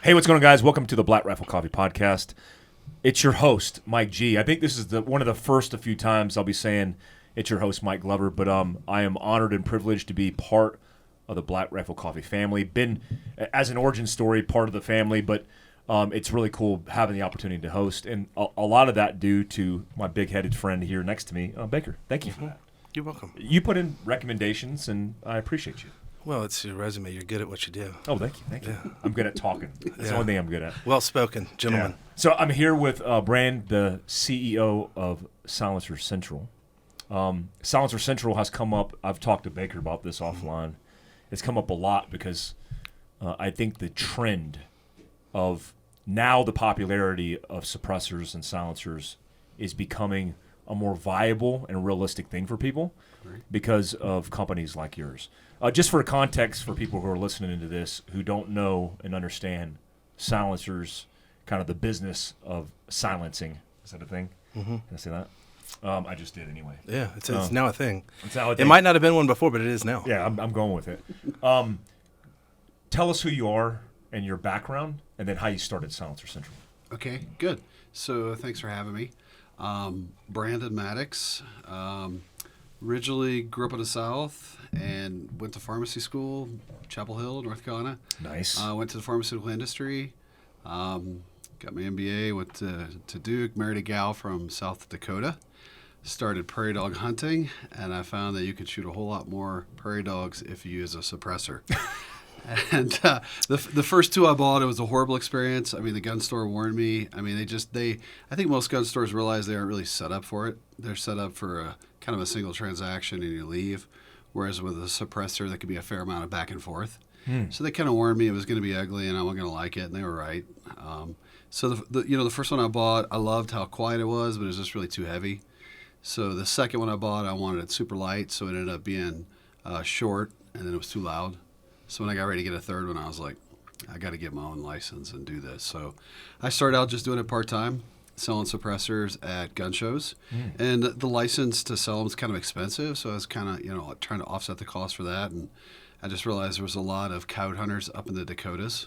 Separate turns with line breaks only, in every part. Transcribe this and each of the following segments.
Hey, what's going on, guys? Welcome to the Black Rifle Coffee Podcast. It's your host, Mike G. I think this is one of the first a few times I'll be saying it's your host, Mike Glover, but I am honored and privileged to be part of the Black Rifle Coffee family. Been, as an origin story, part of the family, but it's really cool having the opportunity to host, and a lot of that due to my big-headed friend here next to me, Baker. Thank you for that.
You're welcome.
You put in recommendations, and I appreciate you.
Well, it's your resume. You're good at what you do.
Oh, thank you. I'm good at talking. That's the only thing I'm good at.
Well spoken, gentlemen.
Yeah. So I'm here with Brand, the CEO of Silencer Central. Silencer Central has come up. I've talked to Baker about this offline. It's come up a lot because I think the trend of now the popularity of suppressors and silencers is becoming a more viable and realistic thing for people because of companies like yours. Just for context for people who are listening to this who don't know and understand silencers, kind of the business of silencing. Is that a thing? Mm-hmm. Can I say that? I just did anyway.
Yeah, it's now a thing.
It's now a thing.
It might not have been one before, but it is now.
Yeah, I'm going with it. Tell us who you are and your background, and then how you started Silencer Central.
Okay, good. So thanks for having me. Brandon Maddox. Originally grew up in the South and went to pharmacy school, Chapel Hill, North Carolina.
Nice.
Went to the pharmaceutical industry. Got my MBA, went to Duke, married a gal from South Dakota. Started prairie dog hunting, and I found that you could shoot a whole lot more prairie dogs if you use a suppressor. And the first two I bought, it was a horrible experience. I mean, the gun store warned me. I mean, I think most gun stores realize they aren't really set up for it. They're set up for a kind of a single transaction and you leave. Whereas with a suppressor, there could be a fair amount of back and forth. So they kind of warned me it was going to be ugly and I wasn't going to like it, and they were right. So the first one I bought, I loved how quiet it was, but it was just really too heavy. So the second one I bought, I wanted it super light, so it ended up being short, and then it was too loud. So when I got ready to get a third one, I was like, I got to get my own license and do this. So I started out just doing it part-time, selling suppressors at gun shows. And the license to sell them is kind of expensive, so I was kind of, trying to offset the cost for that. And I just realized there was a lot of coyote hunters up in the Dakotas.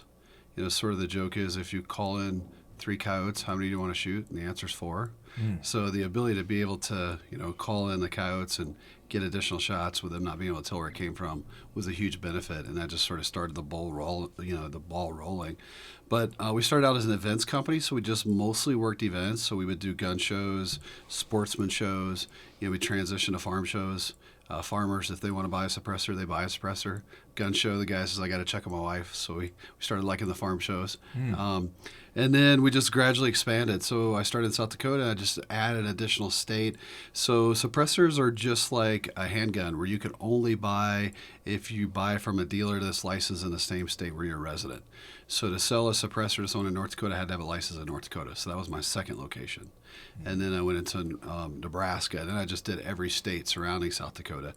Sort of the joke is if you call in 3 coyotes, how many do you want to shoot? And the answer is 4. So the ability to be able to, call in the coyotes and get additional shots with them not being able to tell where it came from was a huge benefit, and that just sort of started the ball rolling. But we started out as an events company, so we just mostly worked events. So we would do gun shows, sportsman shows. We transitioned to farm shows. Farmers, if they want to buy a suppressor, they buy a suppressor. Gun show, the guy says, I got to check on my wife. So we started liking the farm shows. And then we just gradually expanded. So I started in South Dakota. I just added an additional state. So suppressors are just like a handgun where you can only buy if you buy from a dealer that's licensed in the same state where you're a resident. So to sell a suppressor to someone in North Dakota, I had to have a license in North Dakota. So that was my second location. And then I went into Nebraska, and then I just did every state surrounding South Dakota.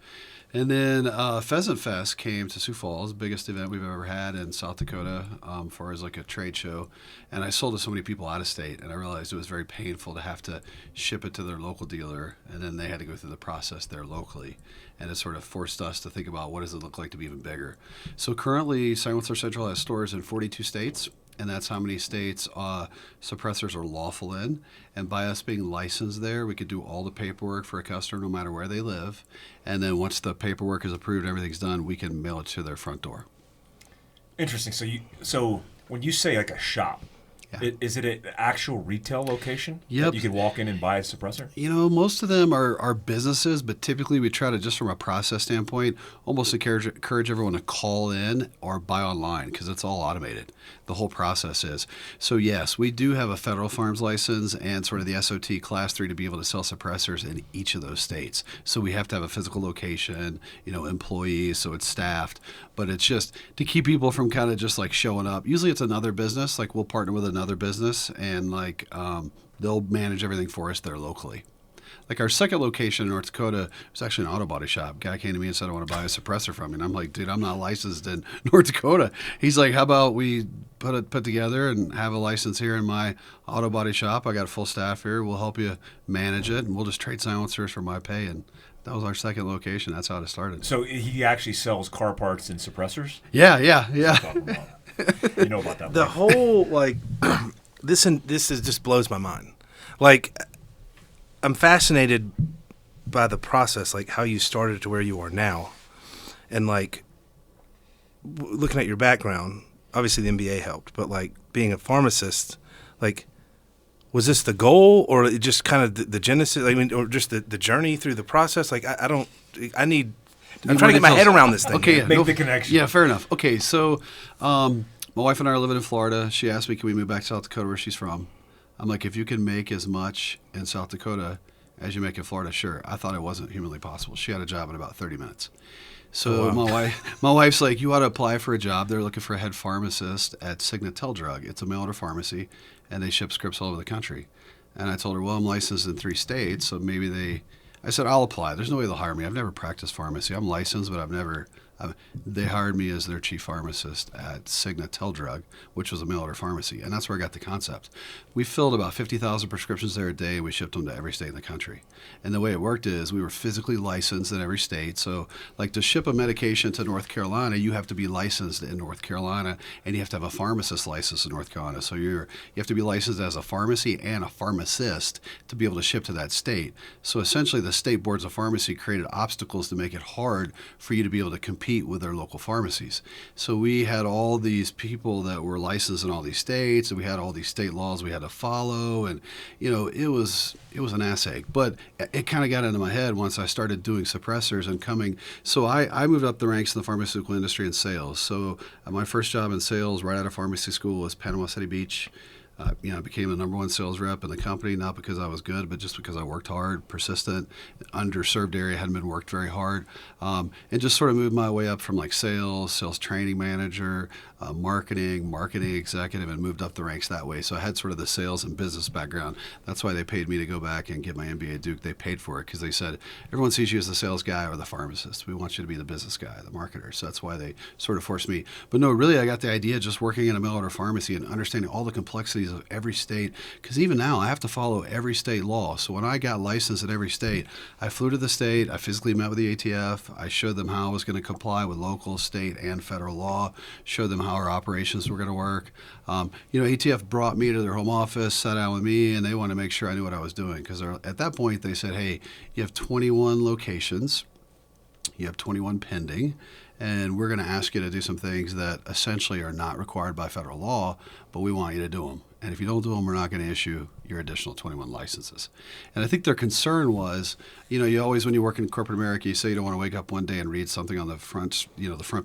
And then Pheasant Fest came to Sioux Falls, biggest event we've ever had in South Dakota, as far as like a trade show. And I sold to so many people out of state, and I realized it was very painful to have to ship it to their local dealer, and then they had to go through the process there locally. And it sort of forced us to think about what does it look like to be even bigger. So currently, Silencer Central has stores in 42 states. And that's how many states suppressors are lawful in. And by us being licensed there, we could do all the paperwork for a customer no matter where they live. And then once the paperwork is approved and everything's done, we can mail it to their front door.
Interesting. So when you say like a shop, is it an actual retail location?
Yep.
That you could walk in and buy a suppressor?
Most of them are businesses, but typically we try to, just from a process standpoint, almost encourage everyone to call in or buy online because it's all automated. The whole process is. So yes, we do have a federal farms license and sort of the SOT Class 3 to be able to sell suppressors in each of those states. So we have to have a physical location, employees, so it's staffed. But it's just to keep people from kind of just like showing up. Usually it's another business, like we'll partner with another business and they'll manage everything for us there locally. Like our second location in North Dakota was actually an auto body shop. Guy came to me and said, I want to buy a suppressor from you. And I'm like, dude, I'm not licensed in North Dakota. He's like, how about we put together and have a license here in my auto body shop? I got a full staff here. We'll help you manage it, and we'll just trade silencers for my pay. And that was our second location. That's how it started.
So he actually sells car parts and suppressors?
Yeah.
You know about that.
The whole, like, this is just blows my mind. Like, I'm fascinated by the process, like how you started to where you are now. And, like, looking at your background, obviously the MBA helped, but, like, being a pharmacist, like, was this the goal, or it just kind of the genesis? I mean, or just the journey through the process? Like, I'm trying to get my head around this thing.
Okay,
Make the connection.
Yeah, fair enough. Okay, so my wife and I are living in Florida. She asked me, can we move back to South Dakota where she's from? I'm like, if you can make as much in South Dakota as you make in Florida, sure. I thought it wasn't humanly possible. She had a job in about 30 minutes. So my wife's like, you ought to apply for a job. They're looking for a head pharmacist at Signatel Drug. It's a mail-order pharmacy, and they ship scripts all over the country. And I told her, well, I'm licensed in 3 states, so maybe I said, I'll apply. There's no way they'll hire me. I've never practiced pharmacy. I'm licensed, but they hired me as their chief pharmacist at Signatel Drug, which was a mail-order pharmacy, and that's where I got the concept. We filled about 50,000 prescriptions there a day, and we shipped them to every state in the country. And the way it worked is we were physically licensed in every state. So, like, to ship a medication to North Carolina, you have to be licensed in North Carolina, and you have to have a pharmacist license in North Carolina. So you have to be licensed as a pharmacy and a pharmacist to be able to ship to that state. So essentially, the state boards of pharmacy created obstacles to make it hard for you to be able to compete with their local pharmacies. So we had all these people that were licensed in all these states, and we had all these state laws we had to follow, and it was an ass ache. But it kind of got into my head once I started doing suppressors and coming. So I moved up the ranks in the pharmaceutical industry in sales. So my first job in sales right out of pharmacy school was Panama City Beach. I became the number 1 sales rep in the company, not because I was good, but just because I worked hard, persistent, underserved area, hadn't been worked very hard, and just sort of moved my way up from like sales training manager, marketing executive, and moved up the ranks that way. So I had sort of the sales and business background. That's why they paid me to go back and get my MBA at Duke. They paid for it because they said, everyone sees you as the sales guy or the pharmacist. We want you to be the business guy, the marketer. So that's why they sort of forced me. But no, really, I got the idea just working in a mail-order pharmacy and understanding all the complexities of every state, because even now I have to follow every state law. So when I got licensed in every state, I flew to the state, I physically met with the ATF, I showed them how I was going to comply with local, state, and federal law, showed them how our operations were going to work. ATF brought me to their home office, sat down with me, and they wanted to make sure I knew what I was doing, because at that point they said, hey, you have 21 locations, you have 21 pending, and we're going to ask you to do some things that essentially are not required by federal law, but we want you to do them. And if you don't do them, we're not going to issue your additional 21 licenses. And I think their concern was, you always, when you work in corporate America, you say you don't want to wake up one day and read something on the front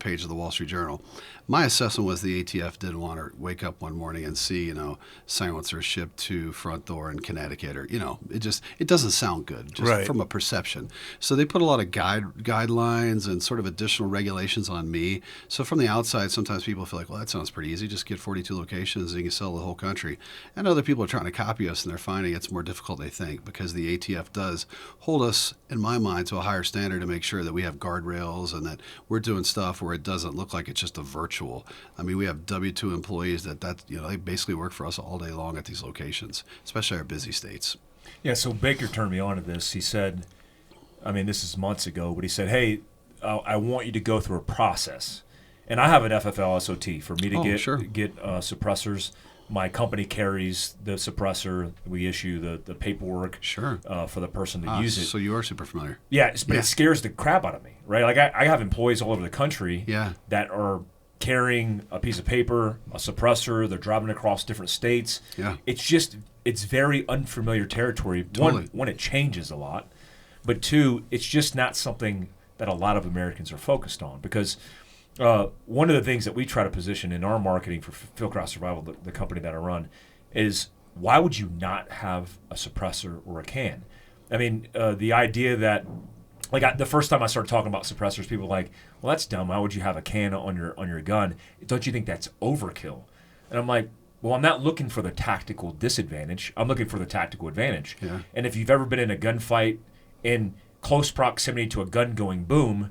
page of the Wall Street Journal. My assessment was the ATF didn't want to wake up one morning and see, silencers shipped to front door in Connecticut, or, it doesn't sound good, just
right.
From a perception. So they put a lot of guidelines and sort of additional regulations on me. So from the outside, sometimes people feel like, well, that sounds pretty easy. Just get 42 locations and you can sell the whole country. And other people are trying to copy us, and they're finding it's more difficult than they think, because the ATF does hold us, in my mind, to a higher standard to make sure that we have guardrails and that we're doing stuff where it doesn't look like it's just a virtual. I mean, we have W-2 employees that they basically work for us all day long at these locations, especially our busy states.
Yeah, so Baker turned me on to this. He said, this is months ago, but he said, hey, I want you to go through a process. And I have an FFL SOT for me to get suppressors. My company carries the suppressor. We issue the paperwork for the person to use it.
So you are super familiar.
Yeah, but it scares the crap out of me, right? Like I have employees all over the country that are carrying a piece of paper, a suppressor. They're driving across different states.
Yeah.
It's very unfamiliar territory.
Totally.
One, it changes a lot. But 2, it's just not something that a lot of Americans are focused on, because one of the things that we try to position in our marketing for Fieldcraft Survival, the company that I run, is why would you not have a suppressor or a can? The idea that, the first time I started talking about suppressors, people were like, well, that's dumb. Why would you have a can on your gun? Don't you think that's overkill? And I'm like, Well, I'm not looking for the tactical disadvantage. I'm looking for the tactical advantage.
Yeah.
And if you've ever been in a gunfight in close proximity to a gun going boom,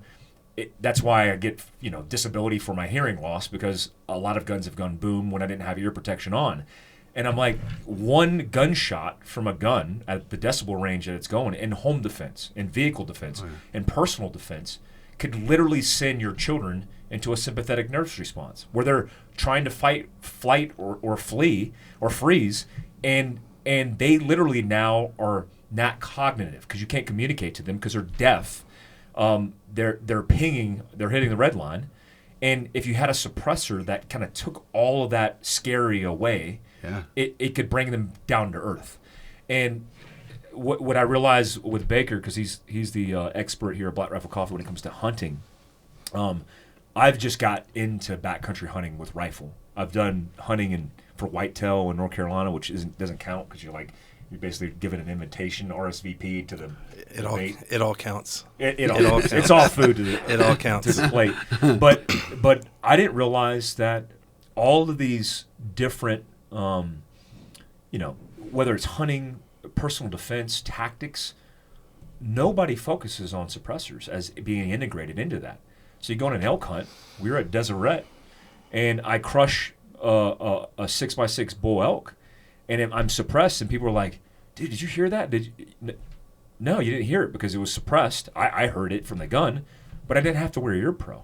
that's why I get disability for my hearing loss, because a lot of guns have gone boom when I didn't have ear protection on. And I'm like, one gunshot from a gun at the decibel range that it's going in home defense, in vehicle defense, in personal defense could literally send your children into a sympathetic nervous response where they're trying to fight, flight, or flee or freeze, and they literally now are not cognitive because you can't communicate to them because they're deaf. They're pinging, they're hitting the red line, and if you had a suppressor that kind of took all of that scary away, it could bring them down to earth. And what I realize with Baker, because he's the expert here at Black Rifle Coffee when it comes to hunting, I've just got into backcountry hunting with rifle. I've done hunting for whitetail in North Carolina, which doesn't count because you're basically giving an invitation RSVP to the bait.
It all counts.
It all counts. It's all food to the,
it all counts.
to the plate. But I didn't realize that all of these different, whether it's hunting, personal defense, tactics, nobody focuses on suppressors as being integrated into that. So you go on an elk hunt. We were at Deseret, and I crush a 6x6 bull elk, and I'm suppressed, and people are like, "Dude, did you hear that? No, you didn't hear it because it was suppressed. I heard it from the gun, but I didn't have to wear ear pro.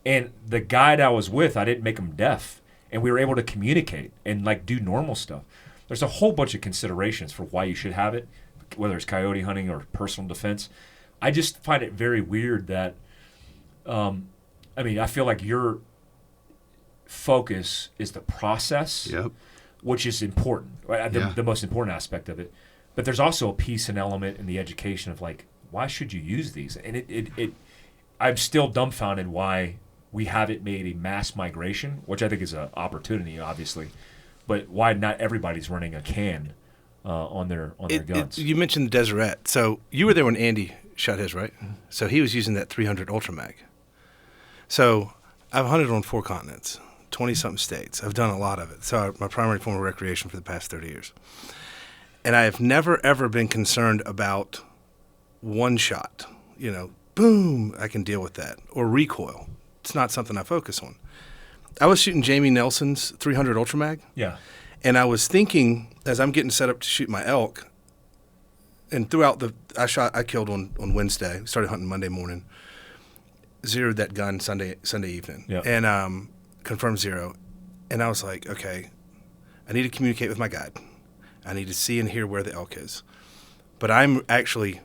And the guide I was with, I didn't make him deaf, and we were able to communicate and do normal stuff. There's a whole bunch of considerations for why you should have it, whether it's coyote hunting or personal defense. I just find it very weird that, I feel like your focus is the process, which is important, right? The most important aspect of it. But there's also a piece and element in the education of why should you use these? And I'm still dumbfounded why we haven't made a mass migration, which I think is an opportunity, obviously. But why not everybody's running a can on their guns?
You mentioned the Deseret. So you were there when Andy shot his, right? So he was using that 300 Ultra Mag. So I've hunted on 4 continents, 20-something states. I've done a lot of it. So my primary form of recreation for the past 30 years. And I have never, ever been concerned about one shot. Boom, I can deal with that. Or recoil. It's not something I focus on. I was shooting Jamie Nelson's 300 Ultra Mag.
Yeah.
And I was thinking, as I'm getting set up to shoot my elk, and throughout I killed on Wednesday, started hunting Monday morning, zeroed that gun Sunday evening, and confirmed zero. And I was like, okay, I need to communicate with my guide. I need to see and hear where the elk is. But I'm actually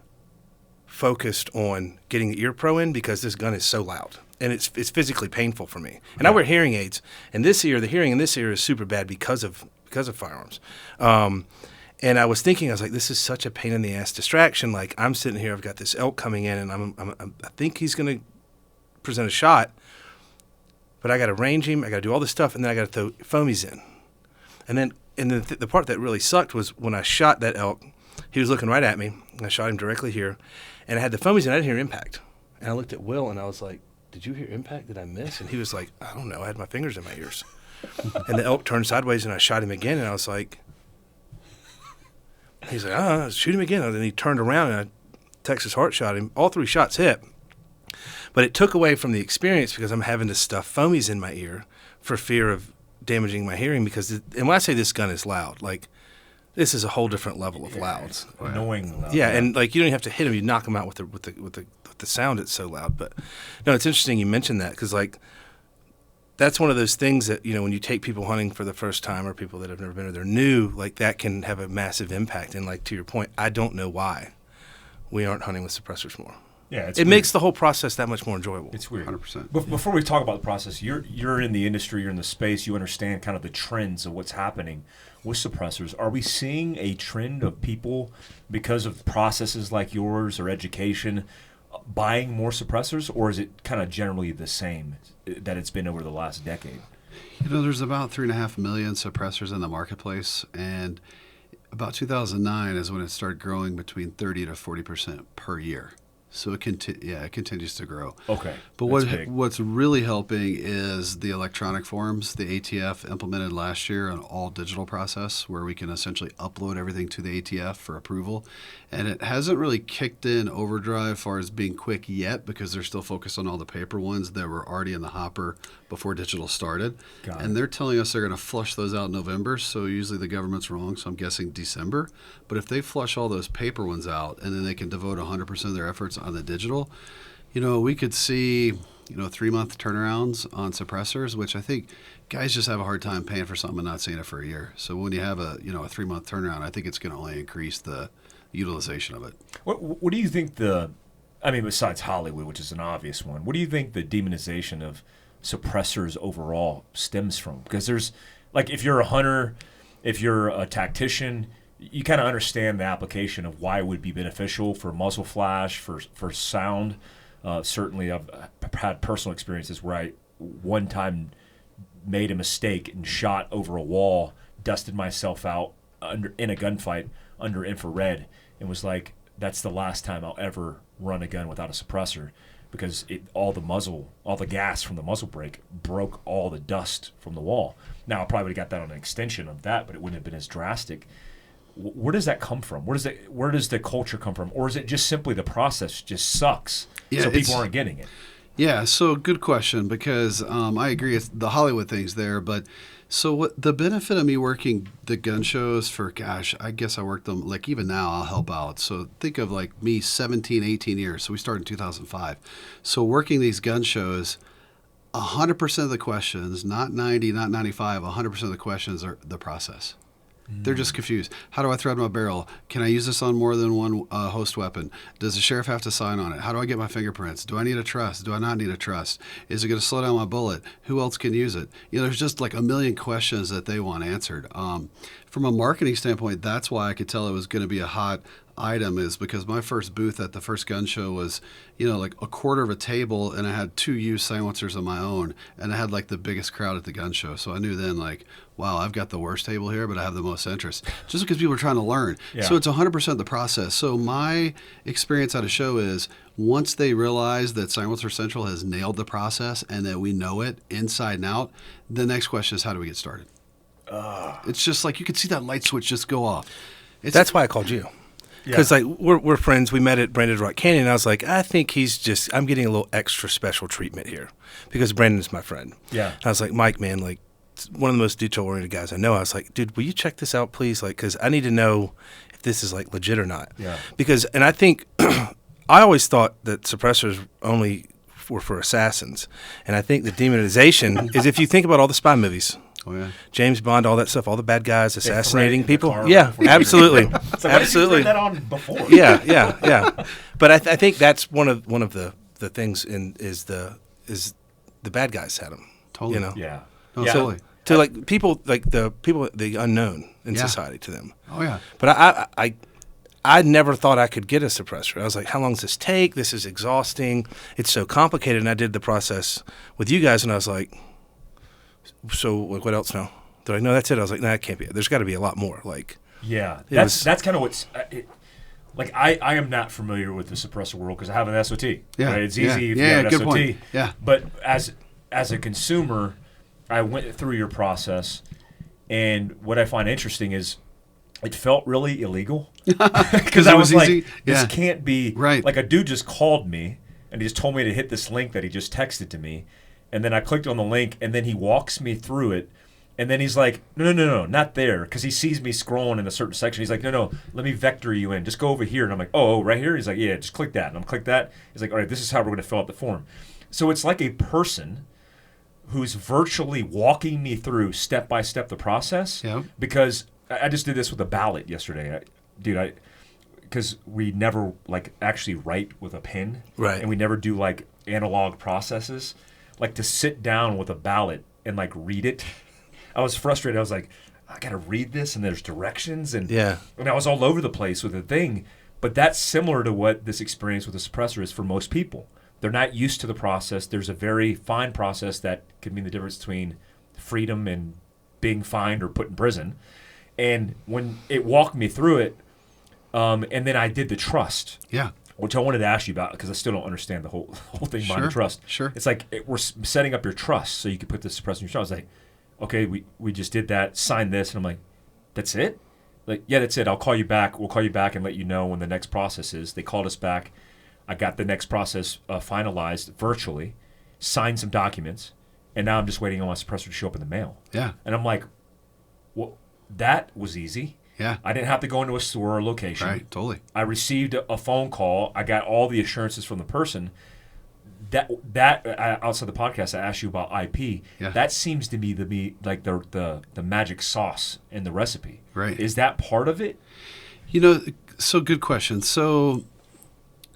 focused on getting the ear pro in because this gun is so loud. And it's physically painful for me. And I wear hearing aids. And this ear, the hearing in this ear is super bad because of firearms. And I was thinking, I was like, this is such a pain in the ass distraction. I'm sitting here, I've got this elk coming in, and I think he's going to present a shot, but I got to range him, I got to do all this stuff, and then I got to throw foamies in. And then the part that really sucked was when I shot that elk, he was looking right at me, and I shot him directly here, and I had the foamies in, I didn't hear impact. And I looked at Will, and I was like, did you hear impact? Did I miss? And he was like, I don't know. I had my fingers in my ears. And the elk turned sideways, and I shot him again, and I was like, he's like, shoot him again. And then he turned around, and I Texas Heart shot him. All 3 shots hit. But it took away from the experience because I'm having to stuff foamies in my ear for fear of damaging my hearing. And when I say this gun is loud, this is a whole different level of loud.
Annoying loud.
Yeah, and you don't even have to hit him. You knock him out with the sound. It's so loud. But no, it's interesting you mentioned that because that's one of those things that when you take people hunting for the first time or people that have never been or they're new, that can have a massive impact. And to your point, I don't know why we aren't hunting with suppressors more.
Yeah,
it makes the whole process that much more enjoyable.
It's weird.
100%.
Before we talk about the process, you're in the industry, you're in the space, you understand kind of the trends of what's happening with suppressors. Are we seeing a trend of people, because of processes like yours or education, buying more suppressors, or is it kind of generally the same that it's been over the last decade?
There's about 3.5 million suppressors in the marketplace, and about 2009 is when it started growing between 30 to 40% per year. So it continues to grow.
Okay.
But
That's big.
what's really helping is the electronic forms. The ATF implemented last year an all digital process where we can essentially upload everything to the ATF for approval. And it hasn't really kicked in overdrive as far as being quick yet because they're still focused on all the paper ones that were already in the hopper before digital started.
Got
And
it.
they're telling us they're going to flush those out in November. So usually the government's wrong. So I'm guessing December. But if they flush all those paper ones out and then they can devote 100% of their efforts on the digital, we could see, 3-month turnarounds on suppressors, which I think guys just have a hard time paying for something and not seeing it for a year. So when you have a 3-month turnaround, I think it's going to only increase the utilization of it.
What do you think besides Hollywood, which is an obvious one, what do you think the demonization of suppressors overall stems from? Because there's, like, if you're a hunter, if you're a tactician, you kind of understand the application of why it would be beneficial for muzzle flash, for sound. Certainly, I've had personal experiences where I one time made a mistake and shot over a wall, dusted myself out in a gunfight under infrared, and was like, that's the last time I'll ever run a gun without a suppressor, because all the gas from the muzzle brake broke all the dust from the wall. Now, I probably would have got that on an extension of that, but it wouldn't have been as drastic. Where does that come from? Where does the culture come from? Or is it just simply the process just sucks, so people aren't getting it?
Yeah, so good question, because I agree it's the Hollywood thing's there, but so what the benefit of me working the gun shows for, gosh, I guess I worked them, like even now I'll help out. So think of like me 17, 18 years. So we started in 2005. So working these gun shows, 100% of the questions, not 90, not 95, 100% of the questions are the process. They're just confused. How do I thread my barrel? Can I use this on more than one host weapon? Does the sheriff have to sign on it? How do I get my fingerprints? Do I need a trust? Do I not need a trust? Is it going to slow down my bullet? Who else can use it? There's just like a million questions that they want answered. From a marketing standpoint, that's why I could tell it was going to be a hot item, is because my first booth at the first gun show was, like a quarter of a table, and I had 2 used silencers of my own, and I had like the biggest crowd at the gun show. So I knew then, like, wow, I've got the worst table here, but I have the most interest, just because people are trying to learn.
Yeah.
So it's 100% the process. So my experience at a show is, once they realize that Silencer Central has nailed the process and that we know it inside and out, the next question is, how do we get started? It's just like you could see that light switch just go off.
That's why I called you. Because we're friends. We met at Brandon Rock Canyon, and I was like, I think I'm getting a little extra special treatment here because Brandon's my friend.
Yeah.
And I was like, Mike, man, like, one of the most detail-oriented guys I know. I was like, dude, will you check this out, please? Like, because I need to know if this is, like, legit or not.
Yeah.
And I think, I always thought that suppressors only were for assassins. And I think the demonization is, if you think about all the spy movies,
Oh, yeah.
James Bond, all that stuff, all the bad guys assassinating
threaten the
people.
car
Yeah,
before you
absolutely.
It's like,
Absolutely.
Why didn't you turn that on before?
Yeah. But I think that's one of the things is the bad guys had them.
Totally.
Yeah.
No,
Yeah.
totally.
To like people, like the unknown in society to them.
Oh, yeah.
But I never thought I could get a suppressor. I was like, how long does this take? This is exhausting. It's so complicated. And I did the process with you guys, and I was like, so like, what else now? They're like, no, that's it. I was like, no, that can't be it. There's got to be a lot more. Like,
Yeah, that's kind of what's like. I am not familiar with the suppressor world because I have an SOT.
Yeah,
right? It's easy if you
yeah,
have an
good
SOT.
point. Yeah.
But as a consumer, I went through your process, and what I find interesting is it felt really illegal because I was like,
easy.
this
Yeah.
can't be
Right.
Like, a dude just called me and he just told me to hit this link that he just texted to me, and then I clicked on the link, and then he walks me through it. And then he's like, no, not there, because he sees me scrolling in a certain section. He's like, no, let me vector you in. Just go over here. And I'm like, oh, right here? He's like, yeah, just click that. And I'm click that. He's like, all right, this is how we're going to fill out the form. So it's like a person who's virtually walking me through step by step the process.
Yeah.
Because I just did this with a ballot yesterday. Because we never like actually write with a pen.
Right.
And we never do like analog processes. Like to sit down with a ballot and like read it. I was frustrated. I was like, I got to read this, and there's directions, and I was all over the place with the thing. But that's similar to what this experience with a suppressor is for most people. They're not used to the process. There's a very fine process that could mean the difference between freedom and being fined or put in prison. And when it walked me through it, and then I did the trust.
Yeah.
which I wanted to ask you about because I still don't understand the whole thing behind the trust.
Sure.
It's like we're setting up your trust so you can put the suppressor in your trust. I was like, okay, we just did that, sign this, and I'm like, that's it? Like, yeah, that's it. I'll call you back. We'll call you back and let you know when the next process is. They called us back. I got the next process finalized virtually, signed some documents, and now I'm just waiting on my suppressor to show up in the mail.
Yeah.
And I'm like, well, that was easy.
Yeah.
I didn't have to go into a store or location.
Right. Totally.
I received a phone call. I got all the assurances from the person. That outside the podcast, I asked you about IP.
Yeah.
That seems to be the magic sauce in the recipe.
Right.
Is that part of it?
So good question. So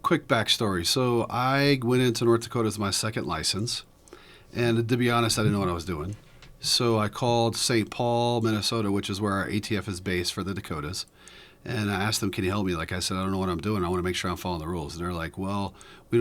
quick backstory. So I went into North Dakota as my second license. And to be honest, I didn't know what I was doing. So I called St. Paul, Minnesota, which is where our ATF is based for the Dakotas. And I asked them, can you help me? Like I said, I don't know what I'm doing. I want to make sure I'm following the rules. And they're like, well,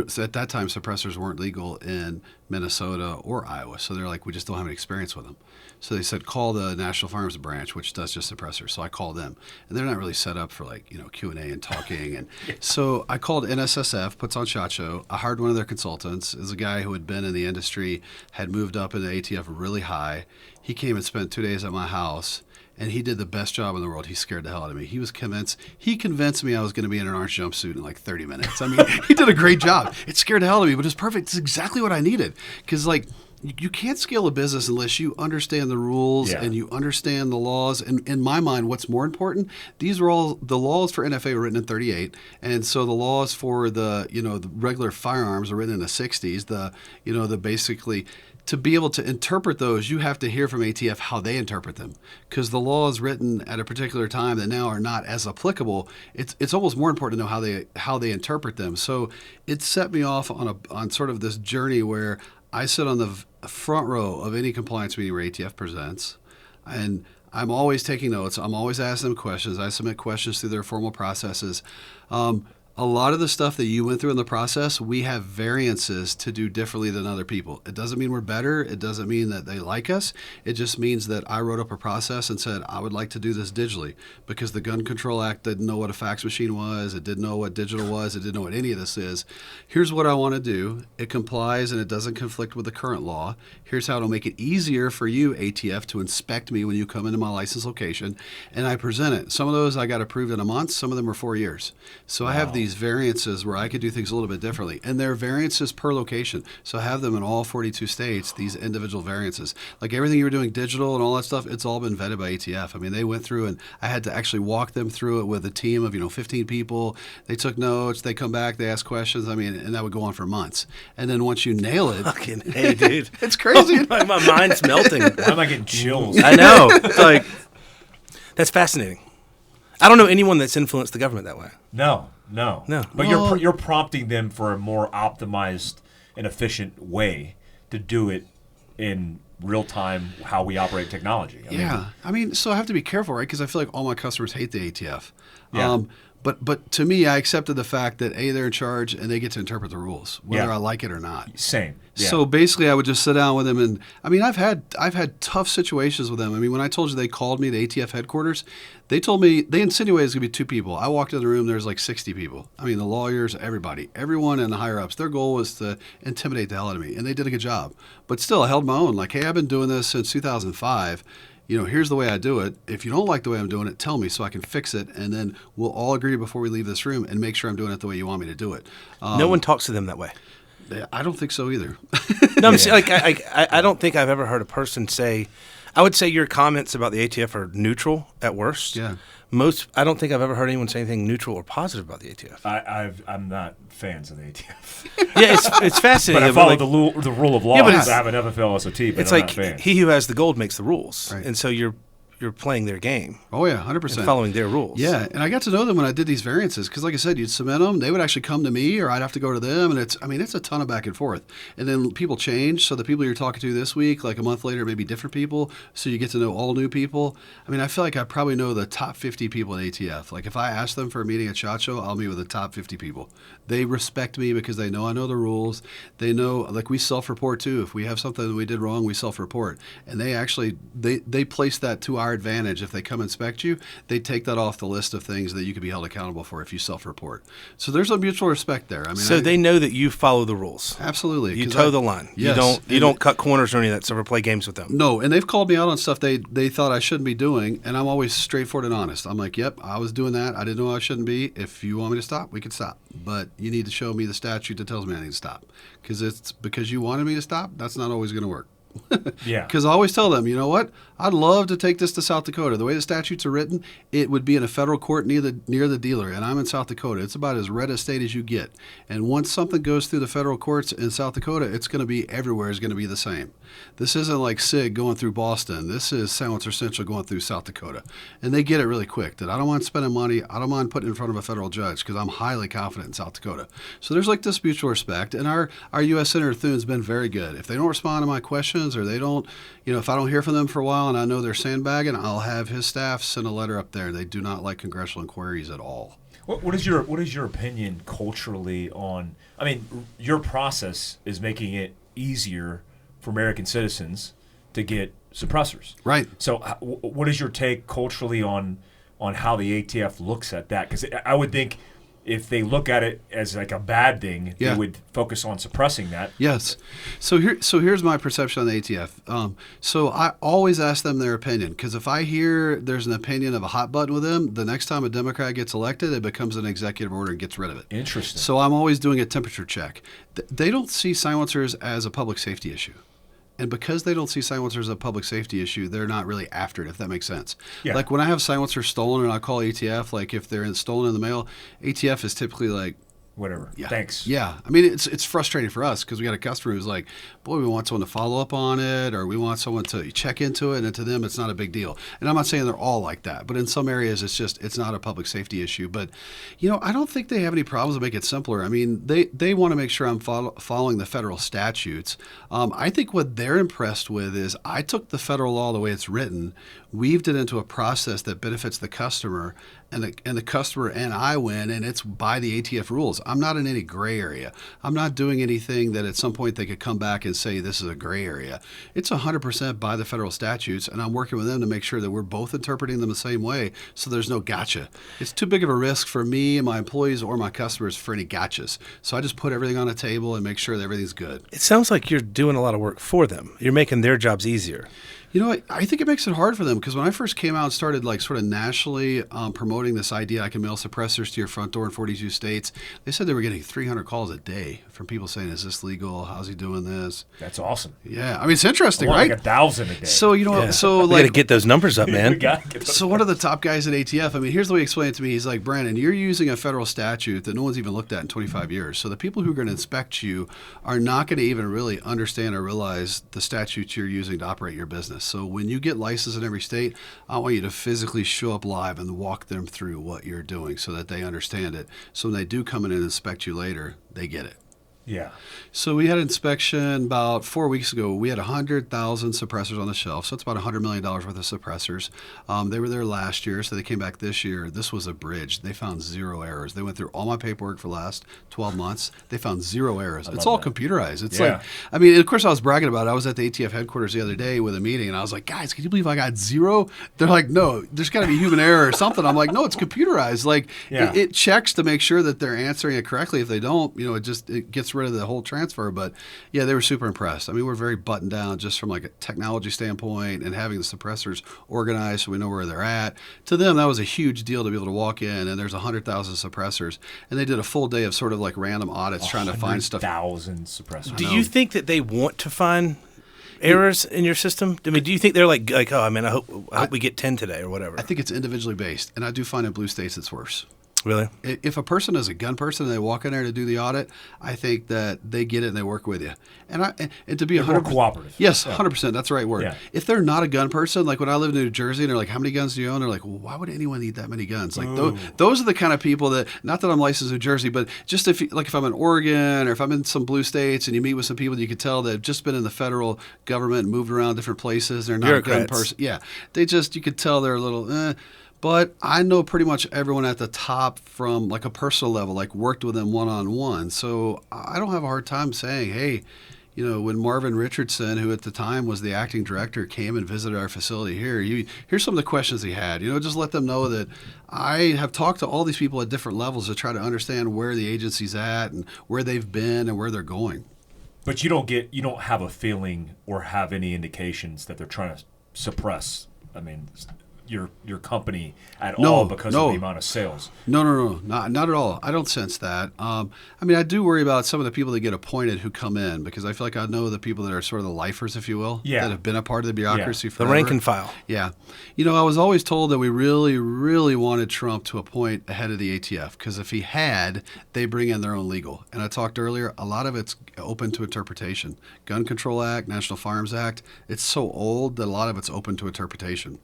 so at that time, suppressors weren't legal in Minnesota or Iowa. So they're like, we just don't have any experience with them. So they said, call the National Firearms Branch, which does just suppressors. So I called them. And they're not really set up for Q&A and talking. And so I called NSSF, puts on SHOT Show. I hired one of their consultants. Is a guy who had been in the industry, had moved up in the ATF really high. He came and spent 2 days at my house. And he did the best job in the world. He scared the hell out of me. He convinced me I was going to be in an orange jumpsuit in like 30 minutes. I mean, he did a great job. It scared the hell out of me, but it's perfect. It's exactly what I needed. Because you can't scale a business unless you understand the rules and you understand the laws. And in my mind, what's more important, these were all the laws for NFA were written in 38. And so the laws for the regular firearms are written in the 60s. The basically, to be able to interpret those, you have to hear from ATF how they interpret them, because the laws written at a particular time that now are not as applicable. It's almost more important to know how they interpret them. So it set me off on sort of this journey where I sit on the front row of any compliance meeting where ATF presents, and I'm always taking notes. I'm always asking them questions. I submit questions through their formal processes. A lot of the stuff that you went through in the process, we have variances to do differently than other people. It doesn't mean we're better. It doesn't mean that they like us. It just means that I wrote up a process and said, I would like to do this digitally, because the Gun Control Act didn't know what a fax machine was. It didn't know what digital was. It didn't know what any of this is. Here's what I want to do. It complies and it doesn't conflict with the current law. Here's how it'll make it easier for you, ATF, to inspect me when you come into my license location. And I present it. Some of those I got approved in a month. Some of them are 4 years. So I have these variances where I could do things a little bit differently. And they're variances per location. So I have them in all 42 states, these individual variances. Like everything you were doing digital and all that stuff, it's all been vetted by ATF. I mean, they went through and I had to actually walk them through it with a team of, 15 people. They took notes, they come back, they ask questions. I mean, and that would go on for months. And then once you nail it.
Fucking hey, dude.
It's crazy.
my mind's melting.
Why am I getting chills?
I know. It's like, that's fascinating. I don't know anyone that's influenced the government that way.
No. But
Well,
you're prompting them for a more optimized and efficient way to do it in real time, how we operate technology.
I mean, so I have to be careful, right? Because I feel like all my customers hate the ATF.
Yeah.
But to me, I accepted the fact that they're in charge and they get to interpret the rules, whether I like it or not.
Same. Yeah.
So basically, I would just sit down with them, and I mean, I've had tough situations with them. I mean, when I told you they called me, the ATF headquarters, they told me they insinuated it's gonna be 2 people. I walked in the room, there's like 60 people. I mean, the lawyers, everyone, and the higher ups. Their goal was to intimidate the hell out of me, and they did a good job. But still, I held my own. Like, hey, I've been doing this since 2005. Here's the way I do it. If you don't like the way I'm doing it, tell me so I can fix it, and then we'll all agree before we leave this room and make sure I'm doing it the way you want me to do it.
No one talks to them that way.
I don't think so either.
No, I'm saying, I don't think I've ever heard a person say. I would say your comments about the ATF are neutral at worst.
Yeah.
I don't think I've ever heard anyone say anything neutral or positive about the ATF.
I'm not fans of the ATF.
Yeah, it's fascinating.
But I follow the rule of law.
Yeah, but
I have an FFL SOT, but
it's
I'm
like
not a fan.
he who has the gold makes the rules,
Right.
and so you're playing their game.
Oh yeah, 100%.
And following their rules.
Yeah, and I got to know them when I did these variances because, like I said, you'd submit them, they would actually come to me, or I'd have to go to them, and it's a ton of back and forth. And then people change, so the people you're talking to this week, like a month later, may be different people, so you get to know all new people. I mean, I feel like I probably know the top 50 people in ATF. Like if I ask them for a meeting at SHOT Show, I'll meet with the top 50 people. They respect me because they know I know the rules. They know, like we self-report too. If we have something that we did wrong, we self-report. And they actually, they place that to our our advantage. If they come inspect you, they take that off the list of things that you could be held accountable for if you self-report. So there's a mutual respect there. I mean,
So they know that you follow the rules.
absolutely.
You
'Cause
toe the line.
Yes.
You don't cut corners or any of that stuff or play games with them.
No, and they've called me out on stuff they thought I shouldn't be doing, and I'm always straightforward and honest. I'm like, yep, I was doing that. I didn't know I shouldn't be. If you want me to stop, we can stop. But you need to show me the statute that tells me I need to stop. Because it's because you wanted me to stop, that's not always going to work.
Yeah.
Because I always tell them, you know what? I'd love to take this to South Dakota. The way the statutes are written, it would be in a federal court near the dealer, and I'm in South Dakota. It's about as red a state as you get. And once something goes through the federal courts in South Dakota, it's going to be everywhere is going to be the same. This isn't like SIG going through Boston. This is Silencer Central going through South Dakota. And they get it really quick that I don't mind spending money. I don't mind putting it in front of a federal judge because I'm highly confident in South Dakota. So there's like this mutual respect. And our U.S. Senator Thune's been very good. If they don't respond to my questions or they don't, if I don't hear from them for a while and I know they're sandbagging, I'll have his staff send a letter up there. They do not like congressional inquiries at all.
What is your opinion culturally on? I mean, your process is making it easier for American citizens to get suppressors.
Right.
So, what is your take culturally on how the ATF looks at that? Because I would think if they look at it as like a bad thing,
Yeah.
they would focus on suppressing that.
Yes. So here's my perception on the ATF. So I always ask them their opinion because if I hear there's an opinion of a hot button with them, the next time a Democrat gets elected, it becomes an executive order and gets rid of it.
Interesting.
So I'm always doing a temperature check. They don't see silencers as a public safety issue. And because they don't see silencers as a public safety issue, they're not really after it, if that makes sense.
Yeah.
Like when I have silencers stolen and I call ATF, like if they're stolen in the mail, ATF is typically like,
Whatever.
yeah.
Thanks.
Yeah. I mean, it's frustrating for us because we got a customer who's like, boy, we want someone to follow up on it or we want someone to check into it. And to them, it's not a big deal. And I'm not saying they're all like that. But in some areas, it's not a public safety issue. But, I don't think they have any problems to make it simpler. I mean, they want to make sure I'm following the federal statutes. I think what they're impressed with is I took the federal law the way it's written, weaved it into a process that benefits the customer, and the customer and I win, and it's by the ATF rules. I'm not in any gray area. I'm not doing anything that at some point they could come back and say this is a gray area. It's 100% by the federal statutes, and I'm working with them to make sure that we're both interpreting them the same way so there's no gotcha. It's too big of a risk for me and my employees or my customers for any gotchas. So I just put everything on the table and make sure that everything's good.
It sounds like you're doing a lot of work for them. You're making their jobs easier.
I think it makes it hard for them because when I first came out and started like sort of nationally promoting this idea I can mail suppressors to your front door in 42 states, they said they were getting 300 calls a day from people saying, is this legal? How's he doing this?
That's awesome.
Yeah. I mean, it's interesting,
I want
right?
like 1,000 a day.
So,
We got to
like,
get those numbers up,
We
man.
gotta get those-
so one of the top guys at ATF, I mean, here's the way he explained it to me. He's like, Brandon, you're using a federal statute that no one's even looked at in 25 years. So the people who are going to inspect you are not going to even really understand or realize the statutes you're using to operate your business. So when you get licensed in every state, I want you to physically show up live and walk them through what you're doing so that they understand it. So when they do come in and inspect you later, they get it.
Yeah.
So we had an inspection about 4 weeks ago. We had 100,000 suppressors on the shelf, so it's about $100 million worth of suppressors. They were there last year, so they came back this year. This was a bridge. They found 0 errors. They went through all my paperwork for the last 12 months. They found 0 errors. It's all
that.
computerized. It's
Yeah.
like, I mean, of course I was bragging about it. I was at the ATF headquarters the other day with a meeting, and I was like, guys, can you believe I got 0? They're like, no, there's got to be human error or something. I'm like, no, it's computerized. Like,
Yeah.
it checks to make sure that they're answering it correctly. If they don't, it gets rid of the whole transfer. But yeah, they were super impressed. I mean, we're very buttoned down just from like a technology standpoint and having the suppressors organized so we know where they're at. To them, that was a huge deal to be able to walk in and there's 100,000 suppressors. And they did a full day of sort of like random audits trying to find stuff.
100,000 suppressors.
Do you think that they want to find errors in your system? I mean, do you think they're like oh, man, I hope we get 10 today or whatever?
I think it's individually based. And I do find in blue states it's worse.
Really?
If a person is a gun person and they walk in there to do the audit, I think that they get it and they work with you. And to be
They're more
100%
cooperative.
Yes,
Yeah.
100%. That's the right word.
Yeah.
If they're not a gun person, like when I lived in New Jersey, and they're like, "How many guns do you own?" They're like, "Well, why would anyone need that many guns?" Like those are the kind of people that. Not that I'm licensed in New Jersey, but just if I'm in Oregon or if I'm in some blue states and you meet with some people that you could tell that have just been in the federal government and moved around different places, they're not a gun
Bureaucrats.
person. Yeah, you could tell they're a little. But I know pretty much everyone at the top from like a personal level, like worked with them one-on-one. So I don't have a hard time saying, hey, when Marvin Richardson, who at the time was the acting director, came and visited our facility here, here's some of the questions he had. Just let them know that I have talked to all these people at different levels to try to understand where the agency's at and where they've been and where they're going.
But you don't have a feeling or have any indications that they're trying to suppress, your company at all because of the amount of sales.
No, not at all. I don't sense that. I do worry about some of the people that get appointed who come in, because I feel like I know the people that are sort of the lifers, if you will, that have been a part of the bureaucracy forever.
The rank and file.
Yeah. I was always told that we really, really wanted Trump to appoint a head of the ATF, because if he had, they bring in their own legal. And I talked earlier, a lot of it's open to interpretation. Gun Control Act, National Firearms Act, it's so old that a lot of it's open to interpretation.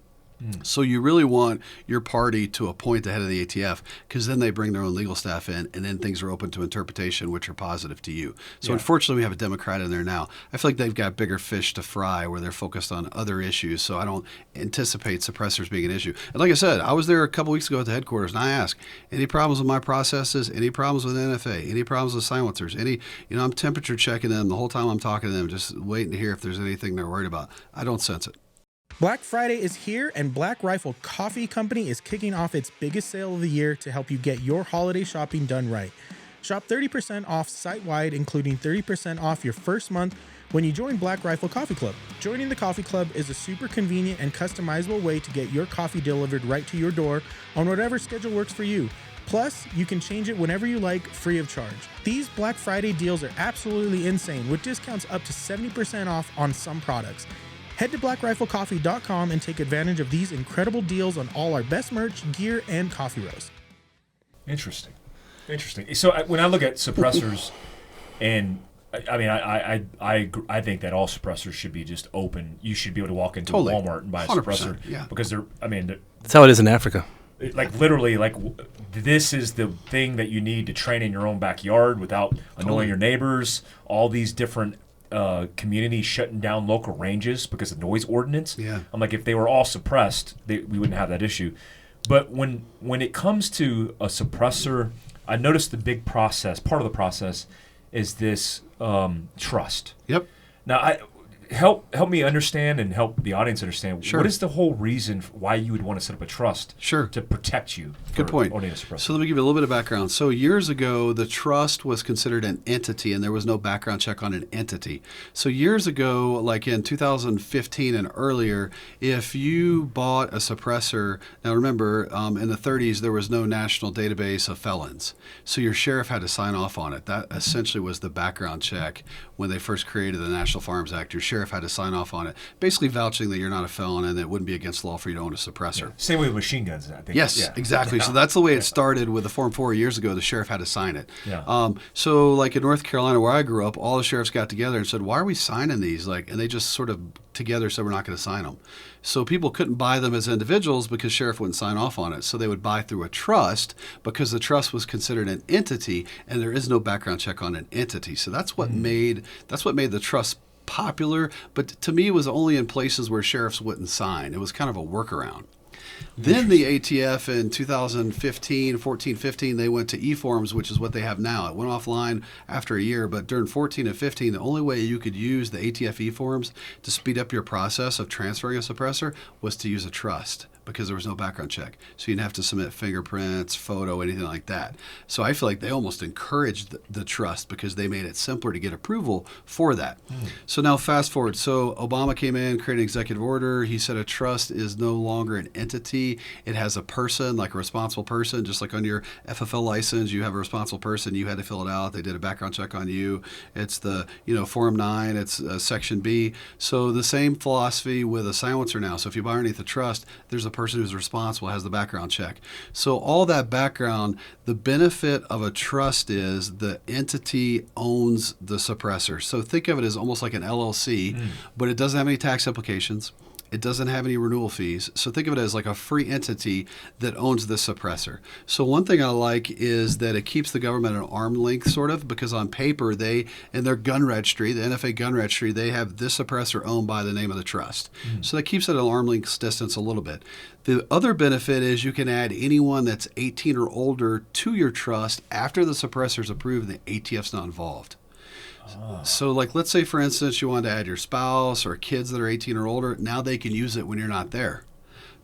So you really want your party to appoint the head of the ATF, because then they bring their own legal staff in, and then things are open to interpretation, which are positive to you. So unfortunately, we have a Democrat in there now. I feel like they've got bigger fish to fry where they're focused on other issues, so I don't anticipate suppressors being an issue. And like I said, I was there a couple weeks ago at the headquarters, and I asked, any problems with my processes, any problems with NFA, any problems with silencers, I'm temperature checking them the whole time I'm talking to them, just waiting to hear if there's anything they're worried about. I don't sense it.
Black Friday is here, and Black Rifle Coffee Company is kicking off its biggest sale of the year to help you get your holiday shopping done right. Shop 30% off site-wide, including 30% off your first month when you join Black Rifle Coffee Club. Joining the coffee club is a super convenient and customizable way to get your coffee delivered right to your door on whatever schedule works for you. Plus, you can change it whenever you like, free of charge. These Black Friday deals are absolutely insane, with discounts up to 70% off on some products. Head to blackriflecoffee.com and take advantage of these incredible deals on all our best merch, gear, and coffee roast.
Interesting. So when I look at suppressors, and I think that all suppressors should be just open. You should be able to walk into Walmart and buy a suppressor because
that's how it is in Africa.
Literally, this is the thing that you need to train in your own backyard without annoying your neighbors. All these different communities shutting down local ranges because of noise ordinance.
Yeah.
I'm like, if they were all suppressed, we wouldn't have that issue. But when it comes to a suppressor, I noticed the big process, part of the process, is this trust.
Yep.
Now, help me understand and help the audience understand.
Sure.
What is the whole reason why you would want to set up a trust to protect you?
Good point.
Owning a suppressor?
So let me give you a little bit of background. So years ago, the trust was considered an entity, and there was no background check on an entity. So years ago, like in 2015 and earlier, if you bought a suppressor, now remember, in the 30s, there was no national database of felons. So your sheriff had to sign off on it. That essentially was the background check when they first created the National Firearms Act. Your sheriff had to sign off on it, basically vouching that you're not a felon and that it wouldn't be against the law for you to own a suppressor.
Yeah. Same way with machine guns, I think.
Yes, exactly. So that's the way it started with the Form 4 years ago. The sheriff had to sign it.
Yeah.
So like in North Carolina where I grew up, all the sheriffs got together and said, why are we signing these? And they just sort of together said, we're not going to sign them. So people couldn't buy them as individuals because sheriff wouldn't sign off on it. So they would buy through a trust because the trust was considered an entity, and there is no background check on an entity. So that's what made the trust popular. But to me, it was only in places where sheriffs wouldn't sign. It was kind of a workaround. Then the ATF in 14, 15, they went to e-forms, which is what they have now. It went offline after a year, but during 14 and 15, the only way you could use the ATF e-forms to speed up your process of transferring a suppressor was to use a trust, because there was no background check. So you didn't have to submit fingerprints, photo, anything like that. So I feel like they almost encouraged the trust because they made it simpler to get approval for that. So now fast forward. So Obama came in, created an executive order. He said a trust is no longer an entity. It has a person, like a responsible person, just like on your FFL license, you have a responsible person. You had to fill it out. They did a background check on you. It's the, Form 9, it's Section B. So the same philosophy with a silencer now. So if you buy underneath a trust, there's a person who's responsible, has the background check. So all that background, the benefit of a trust is the entity owns the suppressor. So think of it as almost like an LLC, but it doesn't have any tax implications. It doesn't have any renewal fees. So think of it as like a free entity that owns the suppressor. So one thing I like is that it keeps the government at arm length, sort of, because on paper, in their gun registry, the NFA gun registry, they have this suppressor owned by the name of the trust. So that keeps it at an arm length distance a little bit. The other benefit is you can add anyone that's 18 or older to your trust after the suppressor is approved and the ATF's not involved. So, like, let's say, for instance, you wanted to add your spouse or kids that are 18 or older. Now they can use it when you're not there.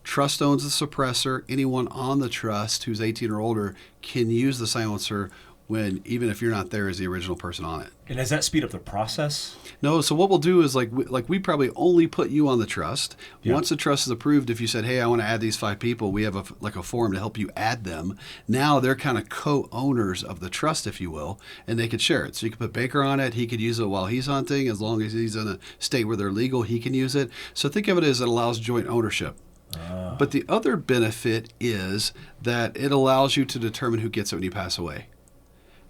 Trust owns the suppressor. Anyone on the trust who's 18 or older can use the silencer when, even if you're not there as the original person on it.
And does that speed up the process?
No, so what we'll do is we probably only put you on the trust.
Yeah.
Once the trust is approved, if you said, hey, I want to add these 5 people, we have a form to help you add them. Now they're kind of co-owners of the trust, if you will, and they could share it. So you could put Baker on it. He could use it while he's hunting. As long as he's in a state where they're legal, he can use it. So think of it as it allows joint ownership. But the other benefit is that it allows you to determine who gets it when you pass away.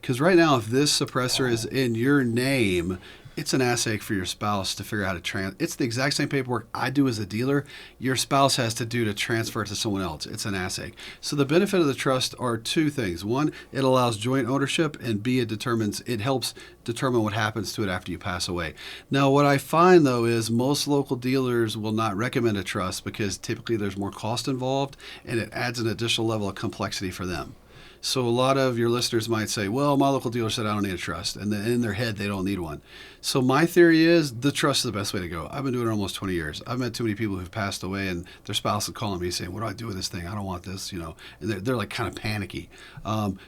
Because right now, if this suppressor is in your name, it's an ass-ache for your spouse to figure out how to It's the exact same paperwork I do as a dealer. Your spouse has to do to transfer it to someone else. It's an ass-ache. So the benefit of the trust are 2 things. One, it allows joint ownership, and B, it helps determine what happens to it after you pass away. Now, what I find, though, is most local dealers will not recommend a trust because typically there's more cost involved, and it adds an additional level of complexity for them. So a lot of your listeners might say, well, my local dealer said I don't need a trust. And then in their head, they don't need one. So my theory is the trust is the best way to go. I've been doing it almost 20 years. I've met too many people who've passed away and their spouse is calling me saying, what do I do with this thing? I don't want this, And they're like kind of panicky.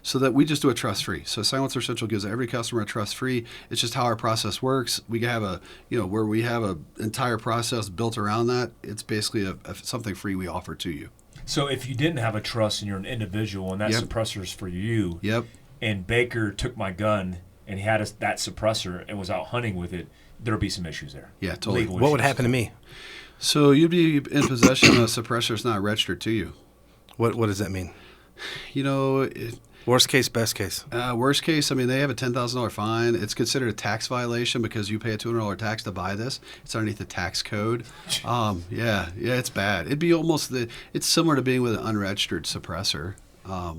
So that we just do a trust free. So Silencer Central gives every customer a trust free. It's just how our process works. We have where we have an entire process built around that. It's basically something free we offer to you.
So if you didn't have a trust and you're an individual and that suppressor's for you, and Baker took my gun and he had that suppressor and was out hunting with it, there'd be some issues there.
Yeah, totally.
What would happen to me?
So you'd be in possession of a suppressor that's not registered to you.
What does that mean?
Worst case,
best case.
Worst case, they have a $10,000 fine. It's considered a tax violation because you pay a $200 tax to buy this. It's underneath the tax code. Yeah, it's bad. It'd be it's similar to being with an unregistered suppressor. Have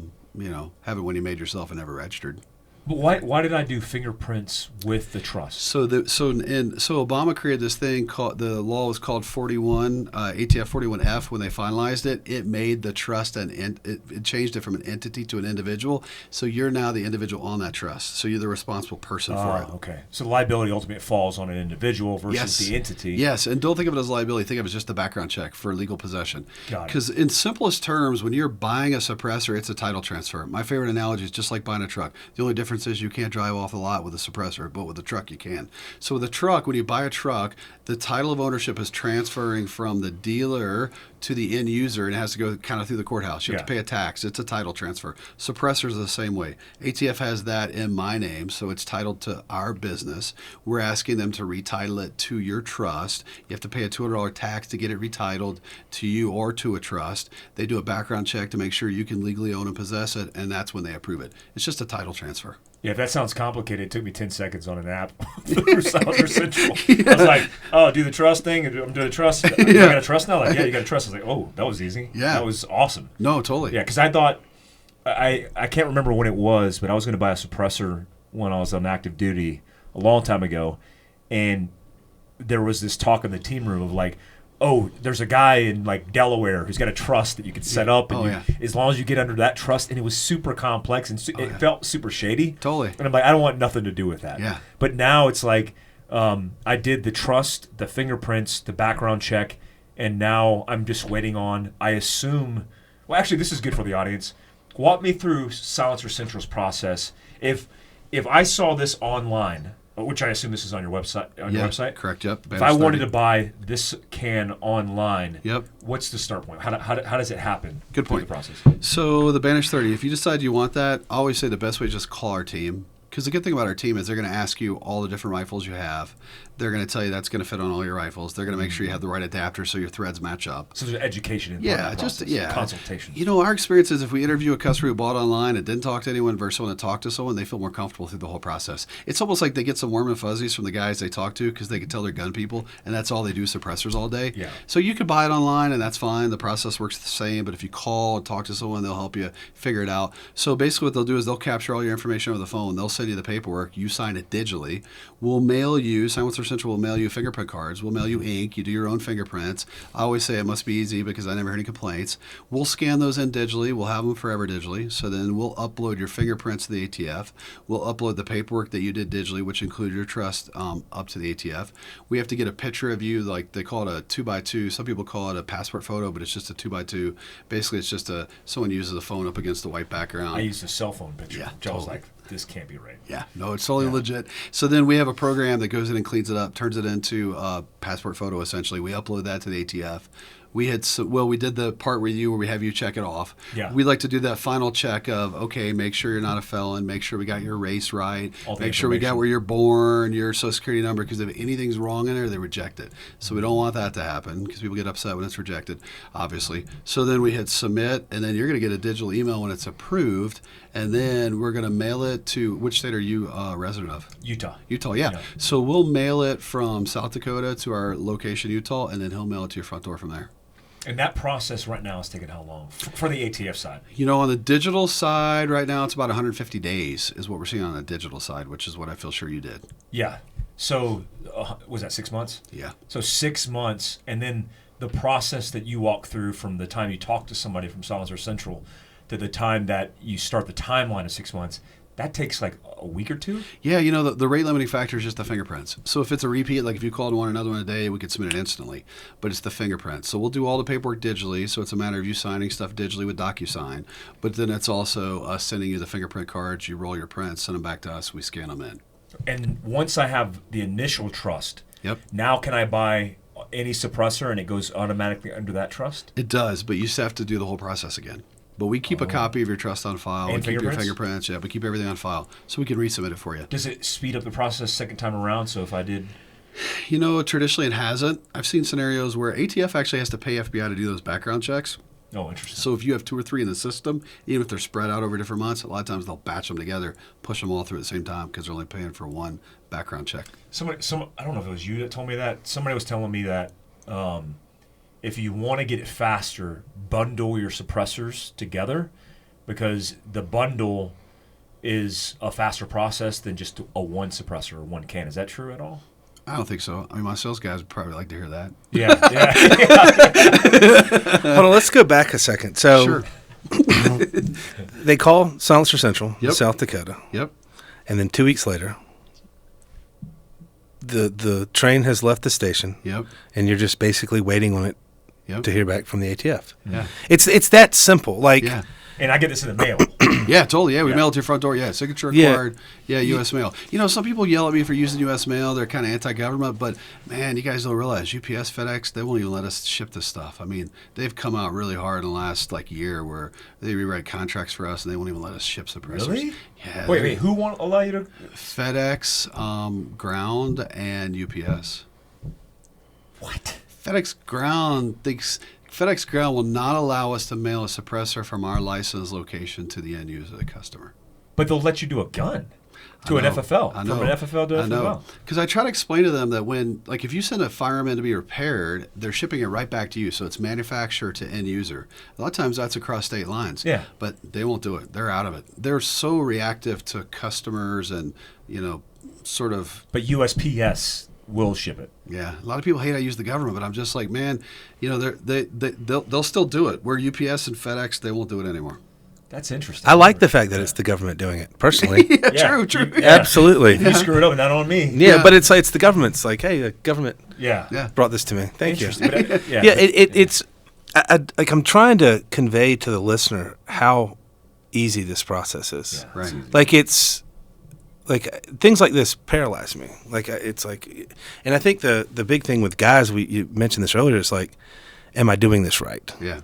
it when you made yourself and never registered.
But why did I do fingerprints with the trust?
So Obama created this thing called, the law was called 41 ATF 41F. When they finalized it, it made the trust it changed it from an entity to an individual. So you're now the individual on that trust. So you're the responsible person for it.
Okay. So liability ultimately falls on an individual versus the entity.
Yes, and don't think of it as liability. Think of it as just the background check for legal possession.
Got it.
Because in simplest terms, when you're buying a suppressor, it's a title transfer. My favorite analogy is just like buying a truck. The only difference is you can't drive off the lot with a suppressor, but with a truck you can. So with a truck, when you buy a truck, the title of ownership is transferring from the dealer to the end user, and it has to go kind of through the courthouse. You have to pay a tax. It's a title transfer. Suppressors are the same way. ATF has that in my name, so it's titled to our business. We're asking them to retitle it to your trust. You have to pay a $200 tax to get it retitled to you or to a trust. They do a background check to make sure you can legally own and possess it, and that's when they approve it. It's just a title transfer.
Yeah, if that sounds complicated, it took me 10 seconds on an app through Silencer Central. I was like, oh, do the trust thing. I'm doing a trust. I got a trust now? Like, yeah, you got a trust. I was like, oh, that was easy.
Yeah.
That was awesome.
No, totally.
Yeah, because I thought, I can't remember when it was, but I was going to buy a suppressor when I was on active duty a long time ago. And there was this talk in the team room of like, oh, there's a guy in like Delaware who's got a trust that you can set up, and as long as you get under that trust, and it was super complex and it felt super shady.
Totally.
And I'm like, I don't want nothing to do with that.
Yeah.
But now it's like, I did the trust, the fingerprints, the background check, and now I'm just waiting on. I assume. Well, actually, this is good for the audience. Walk me through Silencer Central's process. If I saw this online, which I assume this is on your website. On your website,
correct. Yep.
If I wanted to buy this can online,
yep.
What's the start point? How does it happen?
Good point.
The process.
So the Banish 30. If you decide you want that, I always say the best way is just call our team. Because the good thing about our team is they're going to ask you all the different rifles you have. They're going to tell you that's going to fit on all your rifles. They're going to make sure you have the right adapter so your threads match up.
So there's education in consultation.
Our experience is if we interview a customer who bought online and didn't talk to anyone versus someone that talked to someone, they feel more comfortable through the whole process. It's almost like they get some warm and fuzzies from the guys they talk to because they can tell they're gun people, and that's all they do, suppressors all day.
Yeah.
So you could buy it online, and that's fine. The process works the same, but if you call and talk to someone, they'll help you figure it out. So basically what they'll do is they'll capture all your information over the phone. They'll send send you the paperwork. You sign it digitally. We'll mail you, Silencer Central will mail you fingerprint cards. We'll mail you ink. You do your own fingerprints. I always say it must be easy because I never hear any complaints. We'll scan those in digitally. We'll have them forever digitally. So then we'll upload your fingerprints to the ATF. We'll upload the paperwork that you did digitally, which includes your trust, up to the ATF. We have to get a picture of you, like they call it a 2x2. Some people call it a passport photo, but it's just a 2x2. Basically, it's just someone uses a phone up against the white background.
I used a cell phone picture.
Yeah,
which I was
totally.
like, this can't be right.
Yeah, no, it's totally legit. So then we have a program that goes in and cleans it up, turns it into a passport photo, essentially. We upload that to the ATF. We did the part with you where we have you check it off.
Yeah.
We like to do that final check of, okay, make sure you're not a felon, make sure we got your race right,
All the
make sure we got
information.
where you're born, your social security number, because if anything's wrong in there, they reject it. So we don't want that to happen because people get upset when it's rejected, obviously. So then we hit submit, and then you're going to get a digital email when it's approved, and then we're going to mail it to, which state are you resident of?
Utah.
Utah, yeah. So we'll mail it from South Dakota to our location, Utah, and then he'll mail it to your front door from there.
And that process right now is taking how long for the ATF side?
You know, on the digital side right now, it's about 150 days is what we're seeing on the digital side, which is what I feel sure you did.
Yeah. So was that 6 months?
Yeah.
So 6 months, and then the process that you walk through from the time you talk to somebody from Silencer Central to the time that you start the timeline of 6 months, that takes like a week or two?
Yeah, you know, the rate limiting factor is just the fingerprints. So if it's a repeat, like if you called and want another one a day, we could submit it instantly. But it's the fingerprints. So we'll do all the paperwork digitally. So it's a matter of you signing stuff digitally with DocuSign. But then it's also us sending you the fingerprint cards. You roll your prints, send them back to us. We scan them in.
And once I have the initial trust,
Yep.
now can I buy any suppressor and it goes automatically under that trust?
It does, but you still have to do the whole process again. But we keep a copy of your trust on file.
And
We keep your
fingerprints?
fingerprints, yeah, but keep everything on file. So we can resubmit it for you.
Does it speed up the process second time around? So if I did...
You know, traditionally it hasn't. I've seen scenarios where ATF actually has to pay FBI to do those background checks.
Oh, interesting.
So if you have 2 or 3 in the system, even if they're spread out over different months, a lot of times they'll batch them together, push them all through at the same time because they're only paying for one background check.
I don't know if it was you that told me that. Somebody was telling me that if you want to get it faster, bundle your suppressors together because the bundle is a faster process than just a one suppressor or one can. Is that true at all?
I don't think so. I mean, my sales guys would probably like to hear that.
Yeah.
Hold on, let's go back a second. So
Sure.
they call Silencer Central,
Yep.
South Dakota,
Yep.
and then 2 weeks later, the train has left the station,
Yep.
and you're just basically waiting on it
Yep.
to hear back from the ATF.
Yeah.
It's that simple. Like,
Yeah.
And I get this in the mail.
Yeah, totally. Yeah, we
Yeah.
mail it to your front door. Yeah, signature
Yeah.
card. Yeah, U.S. mail. You know, some people yell at me for using U.S. mail. They're kind of anti-government, but man, you guys don't realize UPS, FedEx, they won't even let us ship this stuff. I mean, they've come out really hard in the last year where they rewrite contracts for us and they won't even let us ship suppressors.
Really?
Yeah.
Wait. Who won't allow you to?
FedEx, Ground, and UPS.
What?
FedEx Ground will not allow us to mail a suppressor from our licensed location to the end user, the customer.
But they'll let you do a gun to an
know.
FFL.
I know.
From an FFL to
I
an
know.
FFL.
Because I try to explain to them that when, if you send a fireman to be repaired, they're shipping it right back to you. So it's manufacturer to end user. A lot of times that's across state lines.
Yeah.
But they won't do it. They're out of it. They're so reactive to customers and, sort of.
But USPS will ship it.
Yeah, a lot of people hate I use the government, but I'm just like, man, they'll still do it. Where UPS and FedEx, they won't do it anymore.
That's interesting.
I like the fact that it's the government doing it, personally.
Yeah.
True.
Yeah.
Absolutely.
You screw it up, not on me.
Yeah, but it's the government's like, hey, the government
Yeah.
brought this to me. Thank you.
Interesting. But, yeah.
Yeah, it's I'm trying to convey to the listener how easy this process is.
Yeah.
Right.
Like it's things like this paralyze me. And I think the big thing with guys, you mentioned this earlier, is like, am I doing this right?
Yeah.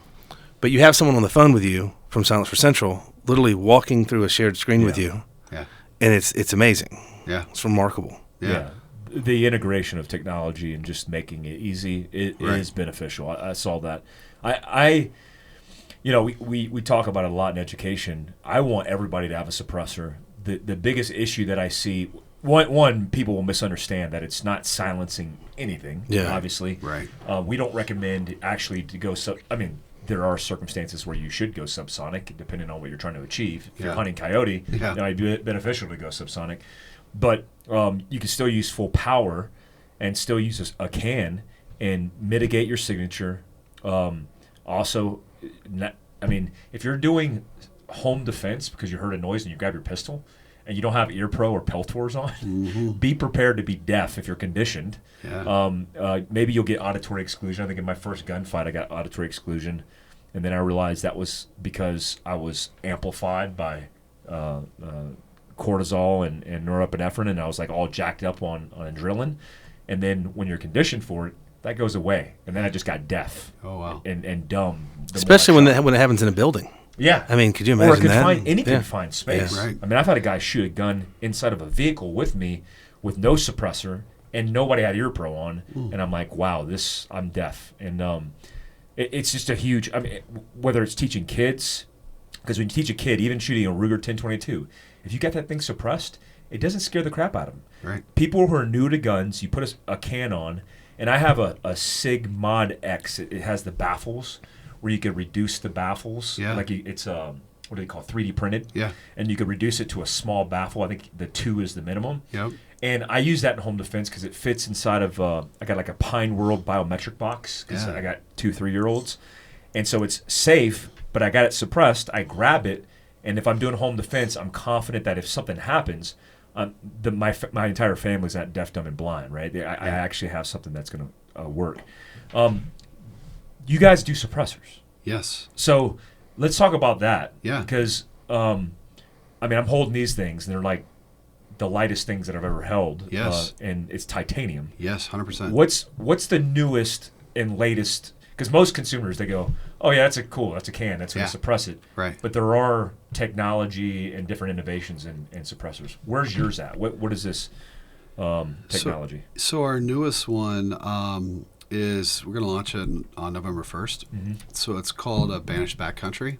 But you have someone on the phone with you from Silencer Central, literally walking through a shared screen with you,
Yeah.
and it's amazing.
Yeah.
It's remarkable.
Yeah.
The integration of technology and just making it easy
Right.
is beneficial. I saw that. We talk about it a lot in education. I want everybody to have a suppressor. The biggest issue that I see, one, people will misunderstand that it's not silencing anything.
Yeah.
Obviously.
Right.
We don't recommend actually to go. there are circumstances where you should go subsonic, depending on what you're trying to achieve. If you're
Yeah.
hunting coyote,
Yeah.
it might be beneficial to go subsonic. But you can still use full power and still use a can and mitigate your signature. Also, if you're doing home defense because you heard a noise and you grab your pistol and you don't have ear pro or Peltors on, be prepared to be deaf if you're conditioned.
Yeah.
Maybe you'll get auditory exclusion. I think in my first gunfight I got auditory exclusion, and then I realized that was because I was amplified by cortisol and norepinephrine, and I was like all jacked up on adrenaline. And then when you're conditioned for it, that goes away, and then I just got deaf.
Oh, wow.
And dumb.
Especially when it happens in a building.
Yeah.
I mean, could you
Or a
imagine that?
any
Yeah.
confined space.
Yeah. Right.
I mean, I've had a guy shoot a gun inside of a vehicle with me with no suppressor, and nobody had ear pro on, and I'm like, wow, I'm deaf. And it's just a huge, whether it's teaching kids, because when you teach a kid, even shooting a Ruger 1022, if you got that thing suppressed, it doesn't scare the crap out of them.
Right.
People who are new to guns, you put a can on, and I have a Sig Mod X. It has the baffles where you can reduce the baffles.
Yeah.
Like it's what do they call it? 3D printed.
Yeah.
And you could reduce it to a small baffle. I think the 2 is the minimum.
Yep.
And I use that in home defense because it fits inside of I got like a Pine World biometric box because
Yeah.
I got 2 3-year-olds, and so it's safe. But I got it suppressed. I grab it, and if I'm doing home defense, I'm confident that if something happens, my entire family's not deaf, dumb, and blind. Right? I actually have something that's going to work. You guys do suppressors,
Yes.
so let's talk about that.
Yeah.
Because I'm holding these things, and they're like the lightest things that I've ever held.
Yes.
And it's titanium.
Yes, 100%.
What's the newest and latest? Because most consumers, they go, oh yeah, that's a can, that's going
Yeah.
to suppress it.
Right.
But there are technology and different innovations in suppressors. Where's yours at? What is this technology?
So our newest one is we're going to launch it on November 1st. So it's called a Banished Backcountry,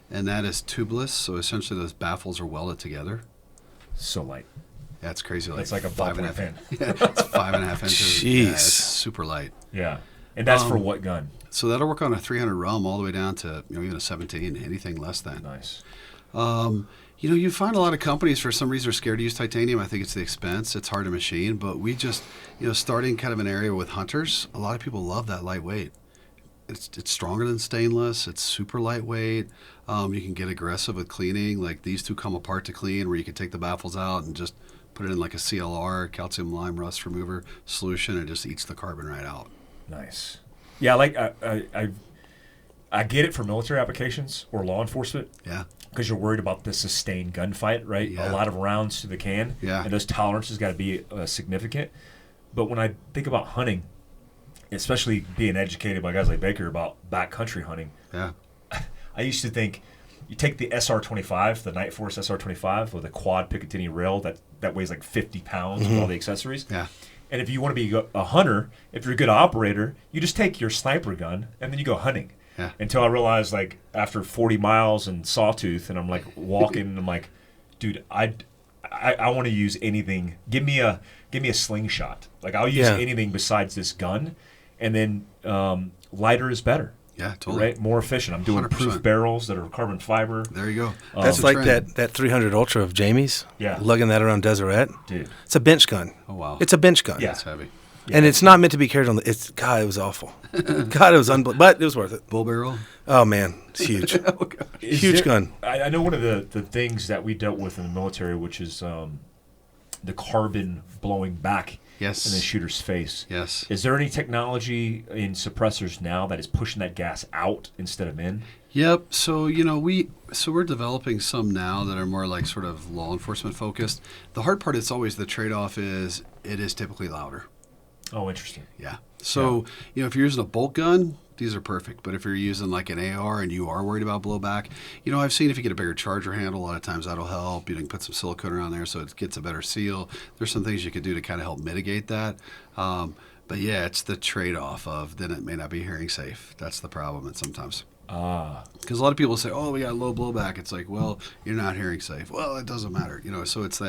and that is tubeless. So essentially those baffles are welded together.
So light.
Yeah, it's crazy light.
It's like a
5.5
ballpoint pen.
Yeah, it's 5.5 inches.
Jeez.
Yeah, it's super light.
Yeah. And that's for what gun?
So that'll work on a 300 realm all the way down to even a 17, anything less than.
Nice.
You find a lot of companies for some reason are scared to use titanium. I think it's the expense. It's hard to machine, but we just, starting kind of an area with hunters, a lot of people love that lightweight. It's stronger than stainless. It's super lightweight. You can get aggressive with cleaning. Like these two come apart to clean, where you can take the baffles out and just put it in like a CLR, calcium lime rust remover solution, and it just eats the carbon right out.
Nice. Yeah, like I get it for military applications or law enforcement.
Yeah.
Because you're worried about the sustained gunfight, right?
Yeah.
A lot of rounds to the can.
Yeah.
And those tolerances got to be significant. But when I think about hunting, especially being educated by guys like Baker about backcountry hunting,
Yeah.
I used to think you take the SR-25, the Night Force SR-25 with a quad Picatinny rail that weighs like 50 pounds with all the accessories.
Yeah.
And if you want to be a hunter, if you're a good operator, you just take your sniper gun and then you go hunting.
Yeah.
Until I realized, like, after 40 miles and Sawtooth, and I'm like walking, and I'm like, dude, I want to use anything. Give me a slingshot. Like, I'll use anything besides this gun. And then lighter is better.
Yeah, totally.
Right, more efficient. I'm doing
100%.
proof barrels that are carbon fiber.
There you go.
That's
the
like
trend.
that 300 Ultra of Jamie's.
Yeah.
Lugging that around Deseret.
Dude.
It's a bench gun.
Oh, wow.
It's a bench gun.
Yeah.
That's heavy.
And it's not meant to be carried on the. God, it was awful. God, it was unbelievable. But it was worth it.
Bull barrel?
Oh, man. It's huge.
Oh, God.
Huge gun.
I know one of the things that we dealt with in the military, which is the carbon blowing back
Yes.
in the shooter's face.
Yes.
Is there any technology in suppressors now that is pushing that gas out instead of in?
Yep. So we're developing some now that are more like sort of law enforcement focused. The hard part is always the trade-off is it is typically louder.
Oh, interesting.
Yeah. So if you're using a bolt gun, these are perfect. But if you're using like an AR and you are worried about blowback, I've seen if you get a bigger charger handle, a lot of times that'll help. You can put some silicone around there so it gets a better seal. There's some things you could do to kind of help mitigate that. But yeah, it's the trade-off of then it may not be hearing safe. That's the problem. And sometimes. Because a lot of people say, "Oh, we got low blowback." It's like, well, you're not hearing safe. Well, it doesn't matter, So it's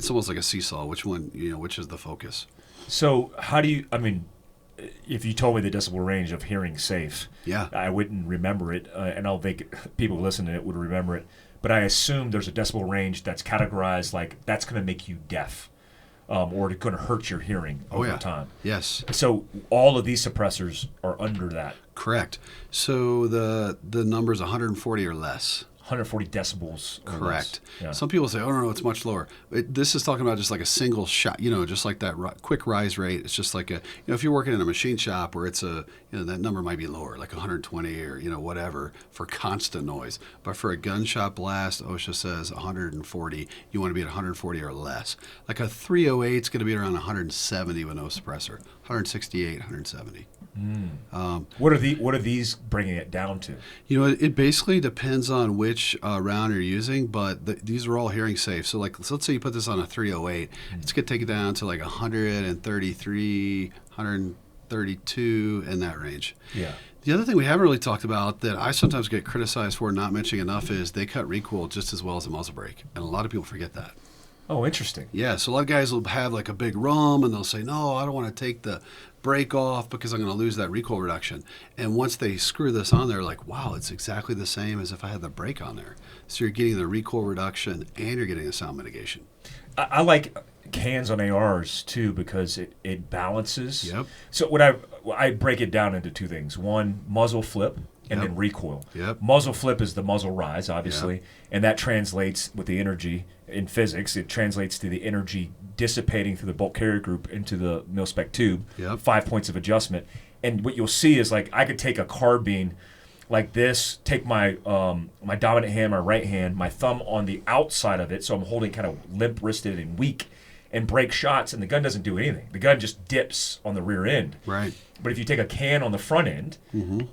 almost like a seesaw. Which one, which is the focus?
So how do you? if you told me the decibel range of hearing safe,
Yeah.
I wouldn't remember it, and I don't think people listening to it would remember it. But I assume there's a decibel range that's categorized like that's going to make you deaf, or it's going to hurt your hearing over time.
Yes.
So all of these suppressors are under that
Correct. So the number is 140 or less.
140 decibels. Or less.
Correct.
Yeah.
Some people say, "Oh no, it's much lower." This is talking about just like a single shot, just like that quick rise rate. It's just like if you're working in a machine shop where it's that number might be lower, like 120 or whatever for constant noise. But for a gunshot blast, OSHA says 140. You want to be at 140 or less. Like a 308 is going to be around 170 with no suppressor. 168, 170.
What are these bringing it down to?
It basically depends on which round you're using, but these are all hearing safe. So let's say you put this on a 308, it's going to take it down to like 133, 132 in that range.
Yeah.
The other thing we haven't really talked about that I sometimes get criticized for not mentioning enough is they cut recoil just as well as a muzzle brake, and a lot of people forget that.
Oh, interesting.
Yeah, so a lot of guys will have like a big rum and they'll say, no, I don't want to take the brake off because I'm going to lose that recoil reduction. And once they screw this on, they're like, wow, it's exactly the same as if I had the brake on there. So you're getting the recoil reduction and you're getting the sound mitigation.
I like cans on ARs too because it balances.
Yep.
So what I break it down into two things. One, muzzle flip, and then recoil.
Yep.
Muzzle flip is the muzzle rise, obviously, and that translates with the energy in physics. It translates to the energy dissipating through the bolt carrier group into the mil-spec tube.
Yep.
5 points of adjustment. And what you'll see is like I could take a carbine like this, take my my dominant hand, my right hand, my thumb on the outside of it, so I'm holding kind of limp-wristed and weak, and break shots, and the gun doesn't do anything. The gun just dips on the rear end.
Right.
But if you take a can on the front end,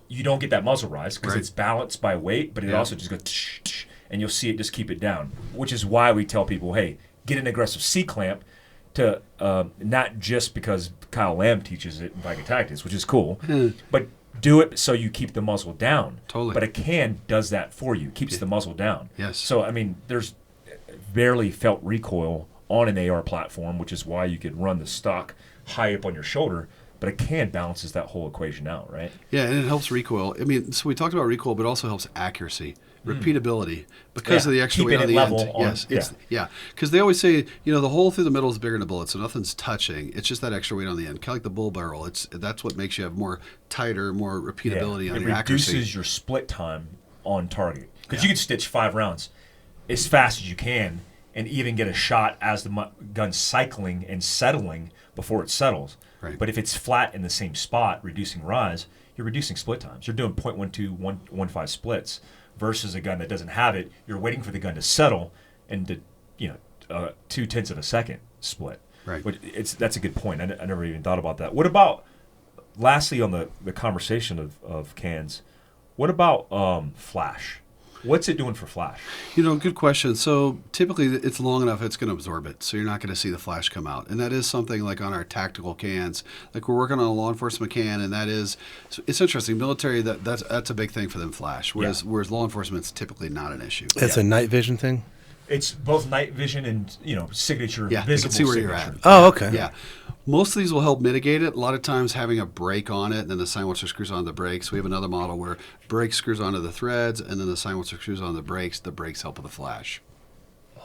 you don't get that muzzle rise because it's balanced by weight, but it also just goes tsh, tsh, and you'll see it just keep it down, which is why we tell people, hey, get an aggressive C-clamp to not just because Kyle Lamb teaches it in Viking Tactics, which is cool, but do it so you keep the muzzle down.
Totally.
But a can does that for you, keeps the muzzle down.
Yes.
So, I mean, there's barely felt recoil on an AR platform, which is why you could run the stock high up on your shoulder, but a can balances that whole equation out, right?
Yeah, and it helps recoil. I mean, so we talked about recoil, but it also helps accuracy, repeatability, because of the extra weight
Keeping
on
it
the
level
end.
on-
Yes, because they always say, the hole through the middle is bigger than the bullet, so nothing's touching. It's just that extra weight on the end, kind of like the bull barrel. That's what makes you have more tighter, more repeatability on
it
your accuracy.
reduces your split time on target because you can stitch 5 rounds as fast as you can and even get a shot as the gun's cycling and settling before it settles.
Right.
But if it's flat in the same spot, reducing rise, you're reducing split times. You're doing 0.12, 1.15 splits versus a gun that doesn't have it. You're waiting for the gun to settle and to 0.2 of a second split.
Right.
But that's a good point. I never even thought about that. What about, lastly, on the conversation of cans, what about flash? What's it doing for flash?
Good question. So typically it's long enough it's going to absorb it, so you're not going to see the flash come out. And that is something like on our tactical cans. Like we're working on a law enforcement can, and it's interesting. Military, that's a big thing for them, flash. Whereas law enforcement's typically not an issue.
It's a night vision thing?
It's both night vision and signature
Yeah, they can
visible
see where
signature.
you're at.
Oh, okay.
Yeah. Most of these will help mitigate it. A lot of times having a brake on it, and then the silencer screws on the brakes. We have another model where brake screws onto the threads, and then the silencer screws on the brakes. The brakes help with the flash.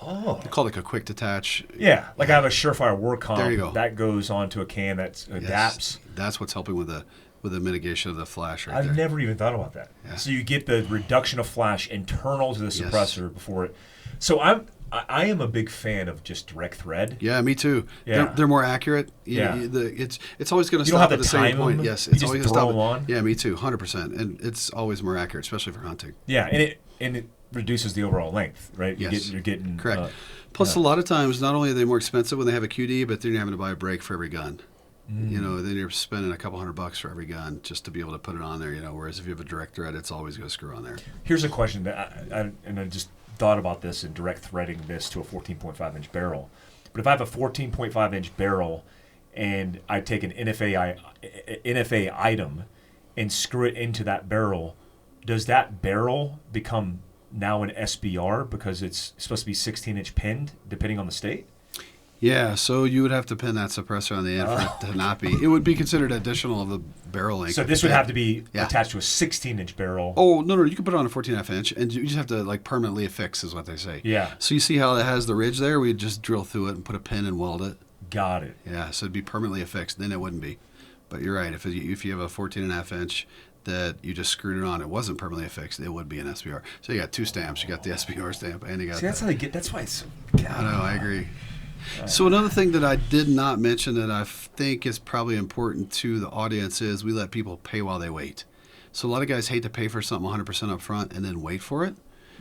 Oh.
They call it like a quick detach.
Yeah, like I have a Surefire War Comp.
There you go.
That goes onto a can that adapts.
That's what's helping with the mitigation of the flash right there.
I've never even thought about that.
Yeah.
So you get the reduction of flash internal to the suppressor before it. So I am a big fan of just direct thread.
Yeah, me too.
Yeah.
They're more accurate.
Yeah.
It's always going to
You don't
stop
have
at
to
the same
time
point.
them.
Yes,
You
it's
just
always going to
throw
stop.
them on.
Yeah, me too, 100%. And it's always more accurate, especially for hunting.
Yeah, and it reduces the overall length, right?
Yes.
You're getting
Correct. Plus, a lot of times, not only are they more expensive when they have a QD, but then you're having to buy a brake for every gun. Then you're spending a couple $100 for every gun just to be able to put it on there. Whereas if you have a direct thread, it's always going to screw on there.
Here's a question that I just thought about this in direct threading this to a 14.5 inch barrel. But if I have a 14.5 inch barrel and I take an NFA item and screw it into that barrel, does that barrel become now an SBR because it's supposed to be 16 inch pinned depending on the state?
Yeah, so you would have to pin that suppressor on the end for it to not be. It would be considered additional of the barrel length.
So this would have to be
Yeah.
attached to a 16-inch barrel.
Oh, no, you can put it on a 14.5 inch, and you just have to like permanently affix is what they say.
Yeah.
So you see how it has the ridge there? We'd just drill through it and put a pin and weld it.
Got it.
Yeah, so it'd be permanently affixed. Then it wouldn't be. But you're right. If you have a 14.5 inch that you just screwed it on, it wasn't permanently affixed, it would be an SBR. So you got two stamps. You got the SBR stamp, and you got
See, that's how they get. That's why it's.
I know, I agree. So another thing that I did not mention that I think is probably important to the audience is we let people pay while they wait. So a lot of guys hate to pay for something 100% up front and then wait for it.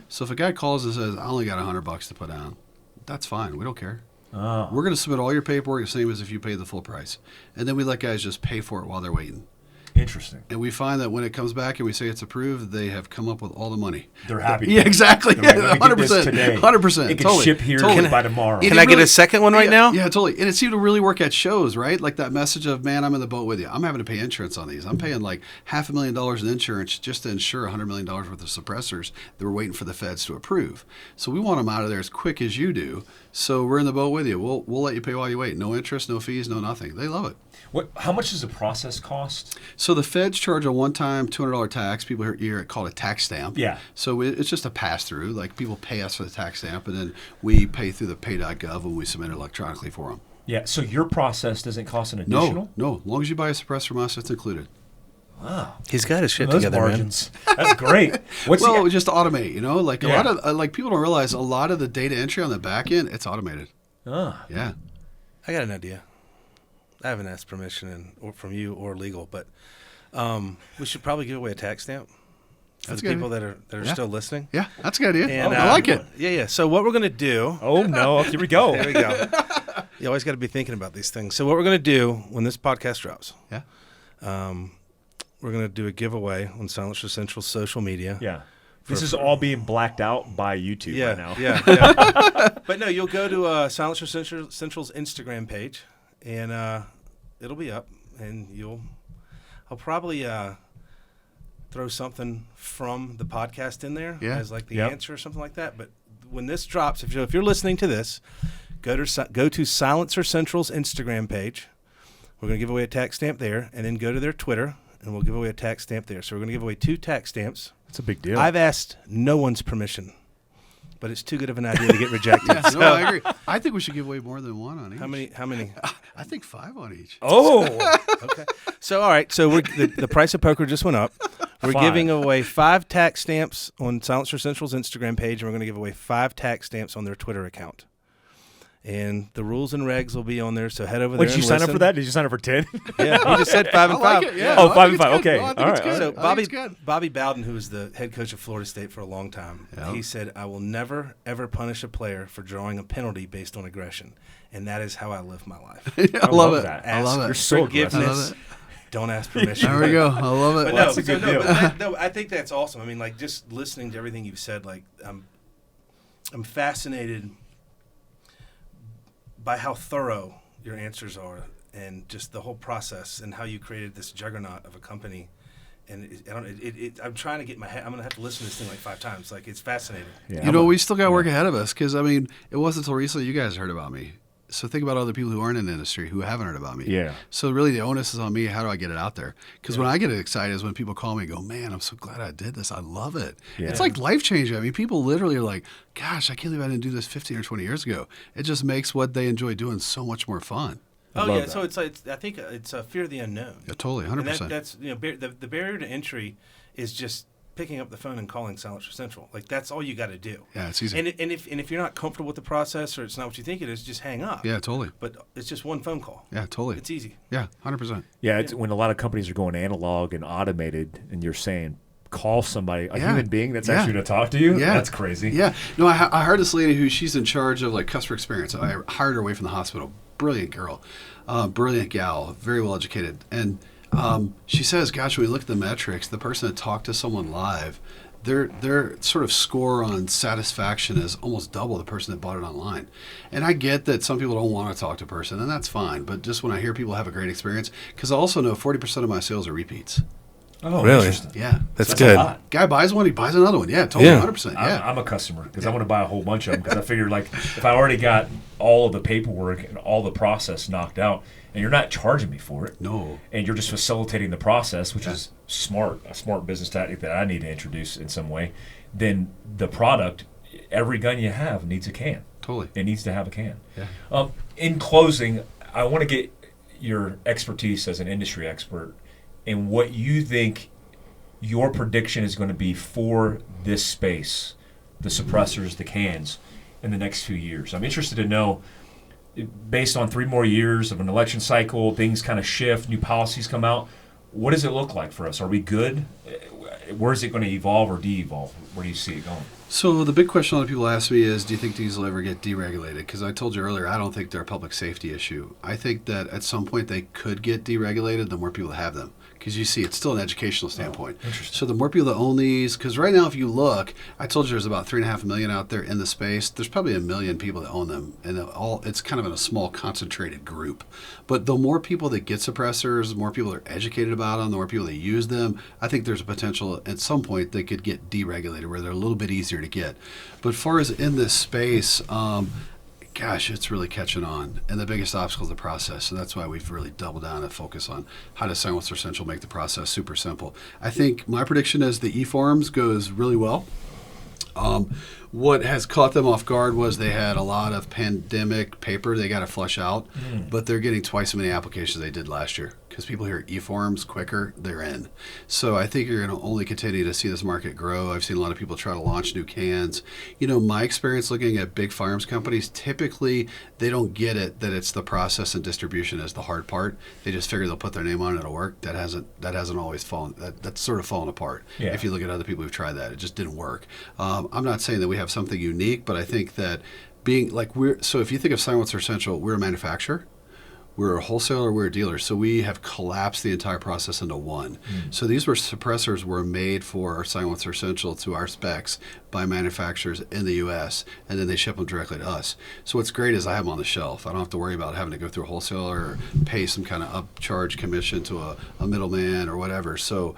So if a guy calls and says, I only got $100 to put down, that's fine. We don't care.
Oh.
We're going to submit all your paperwork the same as if you paid the full price. And then we let guys just pay for it while they're waiting.
Interesting.
And we find that when it comes back and we say it's approved, they have come up with all the money.
They're happy.
Yeah, exactly.
They're like, "Let me get this
100%.
today.
100%.
It can
Totally.
ship here
Totally.
by tomorrow.
Can I get a second one right now?
Yeah, totally. And it seemed to really work at shows, right? Like that message of, man, I'm in the boat with you. I'm having to pay insurance on these. I'm paying like $500,000 in insurance just to insure $100 million worth of suppressors that we're waiting for the feds to approve. So we want them out of there as quick as you do. So we're in the boat with you. We'll let you pay while you wait. No interest, no fees, no nothing. They love it.
How much does the process cost?
So the feds charge a one-time $200 tax. People hear it called a tax stamp.
Yeah.
So it's just a pass-through. Like people pay us for the tax stamp, and then we pay through the pay.gov when we submit it electronically for them.
Yeah. So your process doesn't cost an additional?
No. As long as you buy a suppressor from us, it's included.
Wow.
He's got his shit
Those
together,
margins. That's great. What's
Well,
the,
just automate. You know, like a
Yeah.
lot of like people don't realize a lot of the data entry on the back end, it's automated. Yeah.
I got an idea. I haven't asked permission or from you or legal, but we should probably give away a tax stamp for
That's
the
good.
people that are
Yeah.
still listening.
Yeah, that's a good idea.
And,
I like it.
Yeah. So what we're gonna do?
Oh no! Here we go.
There we go. You always got to be thinking about these things. So what we're gonna do when this podcast drops?
Yeah.
We're gonna do a giveaway on Silencer Central's social media.
Yeah. This is all being blacked out by YouTube right now.
Yeah. But no, you'll go to Silencer Central's Instagram page, and it'll be up, and I'll probably throw something from the podcast in there as like the answer or something like that. But when this drops, if you're listening to this, go to Silencer Central's Instagram page. We're going to give away a tax stamp there, and then go to their Twitter, and we'll give away a tax stamp there. So we're going to give away 2 tax stamps.
It's a big deal.
I've asked no one's permission, but it's too good of an idea to get rejected.
Yeah, no, I agree. I think we should give away more than one on each.
How many?
I think 5 on each.
Oh.
Okay. So, all right. So the price of poker just went up. We're
5.
giving away 5 tax stamps on Silencer Central's Instagram page, and we're going to give away 5 tax stamps on their Twitter account. And the rules and regs will be on there, so head over there.
Did you sign up for that? Did you sign up for 10?
Yeah, we just said 5 and 5.
I like it, yeah.
Oh,
I
5 and
think
5.
it's good.
Okay.
No, I think
All
it's
right.
good.
So
I think it's good.
Bobby Bowden, who was the head coach of Florida State for a long time,
Yeah.
he said, "I will never ever punish a player for drawing a penalty based on aggression, and that is how I live my life.
I love it.
that.
I love it.
You're so aggressive.
Forgiveness, don't ask permission."
There we go. I love it.
But
Well, that's a good deal.
no, I think that's awesome. I mean, like just listening to everything you've said, like I'm fascinated by how thorough your answers are, and just the whole process, and how you created this juggernaut of a company. And I'm trying to get my head. I'm gonna have to listen to this thing like 5 times. Like it's fascinating.
Yeah.
You know, we still got work ahead of us because, I mean, it wasn't until recently you guys heard about me. So think about other people who aren't in the industry who haven't heard about me.
Yeah.
So really the onus is on me. How do I get it out there? Because when I get excited is when people call me and go, man, I'm so glad I did this. I love it.
Yeah.
It's like life-changing. I mean, people literally are like, gosh, I can't believe I didn't do this 15 or 20 years ago. It just makes what they enjoy doing so much more fun.
Oh
love
yeah.
that.
So it's I think it's a fear of the unknown.
Yeah, totally, 100%.
And that's the barrier to entry is just picking up the phone and calling Silencer Central. Like that's all you got to do.
Yeah, it's easy.
And if you're not comfortable with the process or it's not what you think it is, just hang up.
Yeah, totally.
But it's just one phone call.
Yeah, totally.
It's easy.
Yeah, 100%.
Yeah, it's when a lot of companies are going analog and automated, and you're saying, call somebody, a human being that's actually going to talk to you.
Yeah.
That's crazy.
Yeah. No, I hired this lady who she's in charge of like customer experience. I hired her away from the hospital. Brilliant girl, brilliant gal, very well educated. And she says, gosh, when we look at the metrics, the person that talked to someone live, their sort of score on satisfaction is almost double the person that bought it online. And I get that some people don't want to talk to a person, and that's fine. But just when I hear people have a great experience, because I also know 40% of my sales are repeats.
Oh,
Really?
interesting.
Yeah.
That's
A
good.
lot.
Guy buys one, he buys another one. Yeah, totally,
Yeah.
100%. Yeah.
I'm a customer because I want to buy a whole bunch of them because I figured like if I already got all of the paperwork and all the process knocked out, and you're not charging me for it,
No.
and you're just facilitating the process, which is a smart business tactic that I need to introduce in some way, then the product, every gun you have needs a can.
Totally.
It needs to have a can.
Yeah.
In closing, I want to get your expertise as an industry expert in what you think your prediction is going to be for this space, the suppressors, the cans, in the next few years. I'm interested to know, based on 3 more years of an election cycle, things kind of shift, new policies come out. What does it look like for us? Are we good? Where is it going to evolve or de-evolve? Where do you see it going?
So the big question a lot of people ask me is, do you think these will ever get deregulated? Because I told you earlier, I don't think they're a public safety issue. I think that at some point they could get deregulated, the more people that have them. Because you see, it's still an educational standpoint.
Interesting.
So the more people that own these, because right now if you look, I told you there's about 3.5 million out there in the space. There's probably 1 million people that own them, and it's kind of in a small concentrated group. But the more people that get suppressors, the more people that are educated about them, the more people that use them, I think there's a potential at some point they could get deregulated where they're a little bit easier to get. But as far as in this space, gosh, it's really catching on. And the biggest obstacle is the process. So that's why we've really doubled down and focus on how does Silencer Central make the process super simple. I think my prediction is the e-forms goes really well. What has caught them off guard was they had a lot of pandemic paper they got to flush out, but they're getting twice as many applications they did last year because people hear e-forms quicker, they're in. So I think you're going to only continue to see this market grow. I've seen a lot of people try to launch new cans. You know, my experience looking at big firearms companies, typically they don't get it that it's the process and distribution is the hard part. They just figure they'll put their name on it, it'll work. That hasn't always fallen. That's sort of fallen apart.
Yeah.
If you look at other people who've tried that, it just didn't work. I'm not saying that we have something unique, but I think that being like so if you think of Silencer Central, we're a manufacturer, we're a wholesaler, we're a dealer, so we have collapsed the entire process into one. So these suppressors were made for our Silencer Central to our specs by manufacturers in the U.S., and then they ship them directly to us. So what's great is I have them on the shelf. I don't have to worry about having to go through a wholesaler or pay some kind of upcharge commission to a middleman or whatever. So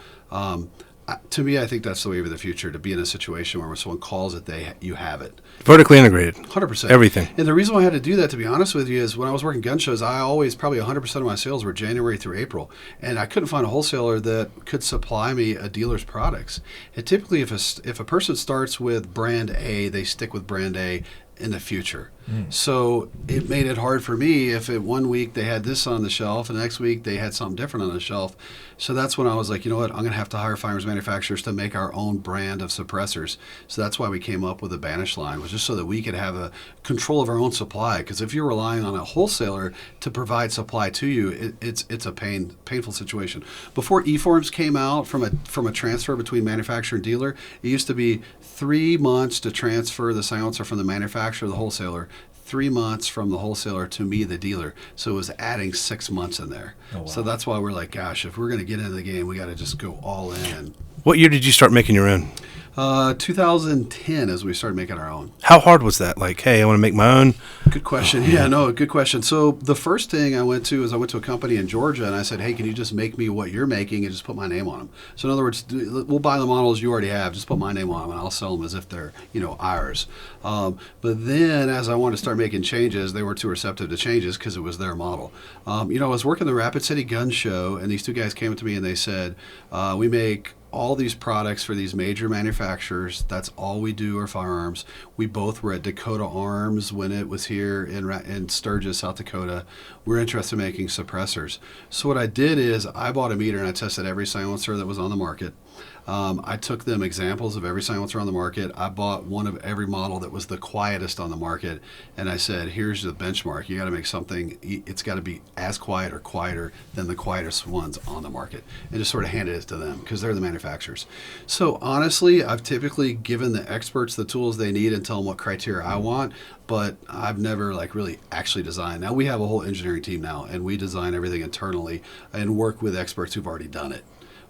to me, I think that's the wave of the future, to be in a situation where when someone calls it, you have it.
Vertically integrated.
100%.
Everything.
And the reason why I had to do that, to be honest with you, is when I was working gun shows, I always, probably 100% of my sales were January through April. And I couldn't find a wholesaler that could supply me a dealer's products. And typically, if a person starts with brand A, they stick with brand A in the future. So it made it hard for me if one week they had this on the shelf and the next week they had something different on the shelf. So that's when I was like, you know what, I'm going to have to hire firearms manufacturers to make our own brand of suppressors. So that's why we came up with the Banish line, was just so that we could have a control of our own supply. Because if you're relying on a wholesaler to provide supply to you, it's a painful situation. Before e-forms came out from a transfer between manufacturer and dealer, it used to be 3 months to transfer the silencer from the manufacturer to the wholesaler, 3 months from the wholesaler to me, the dealer. So it was adding 6 months in there.
Oh, wow.
So that's why we're like, gosh, if we're going to get into the game, we got to just go all in.
What year did you start making your own?
2010 as we started making our own.
How hard was that? Like, hey, I want to make my own.
Good question. Yeah, no, good question. So the first thing I went to a company in Georgia, and I said, hey, can you just make me what you're making and just put my name on them? So in other words, we'll buy the models you already have, just put my name on them, and I'll sell them as if they're, ours. But then as I wanted to start making changes, they weren't too receptive to changes because it was their model. I was working the Rapid City Gun Show, and these two guys came up to me and they said, we make all these products for these major manufacturers. That's all we do are firearms. We both were at Dakota Arms when it was here in Sturgis, South Dakota. We're interested in making suppressors. So what I did is I bought a meter and I tested every silencer that was on the market. I took them examples of every silencer on the market. I bought one of every model that was the quietest on the market, and I said, here's the benchmark. You got to make something, it's got to be as quiet or quieter than the quietest ones on the market, and just sort of handed it to them because they're the manufacturers. So honestly, I've typically given the experts the tools they need and tell them what criteria I want, but I've never really actually designed. Now we have a whole engineering team now, and we design everything internally and work with experts who've already done it.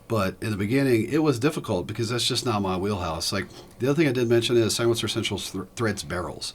But in the beginning, it was difficult because that's just not my wheelhouse. Like the other thing I did mention is Silencer Essentials threads barrels.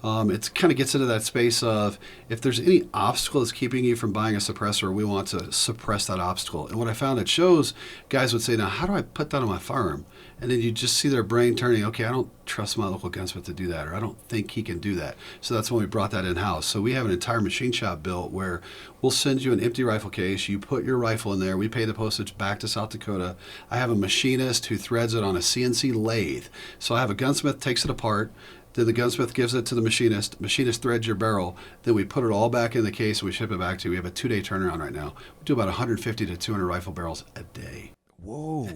It kind of gets into that space of if there's any obstacle that's keeping you from buying a suppressor, we want to suppress that obstacle. And what I found at shows, guys would say, now, how do I put that on my firearm? And then you just see their brain turning, okay, I don't trust my local gunsmith to do that, or I don't think he can do that. So that's when we brought that in-house. So we have an entire machine shop built where we'll send you an empty rifle case, you put your rifle in there, we pay the postage back to South Dakota. I have a machinist who threads it on a CNC lathe. So I have a gunsmith takes it apart, then the gunsmith gives it to the machinist. Machinist threads your barrel. Then we put it all back in the case and we ship it back to you. We have a 2-day turnaround right now. We do about 150 to 200 rifle barrels a day.
Whoa.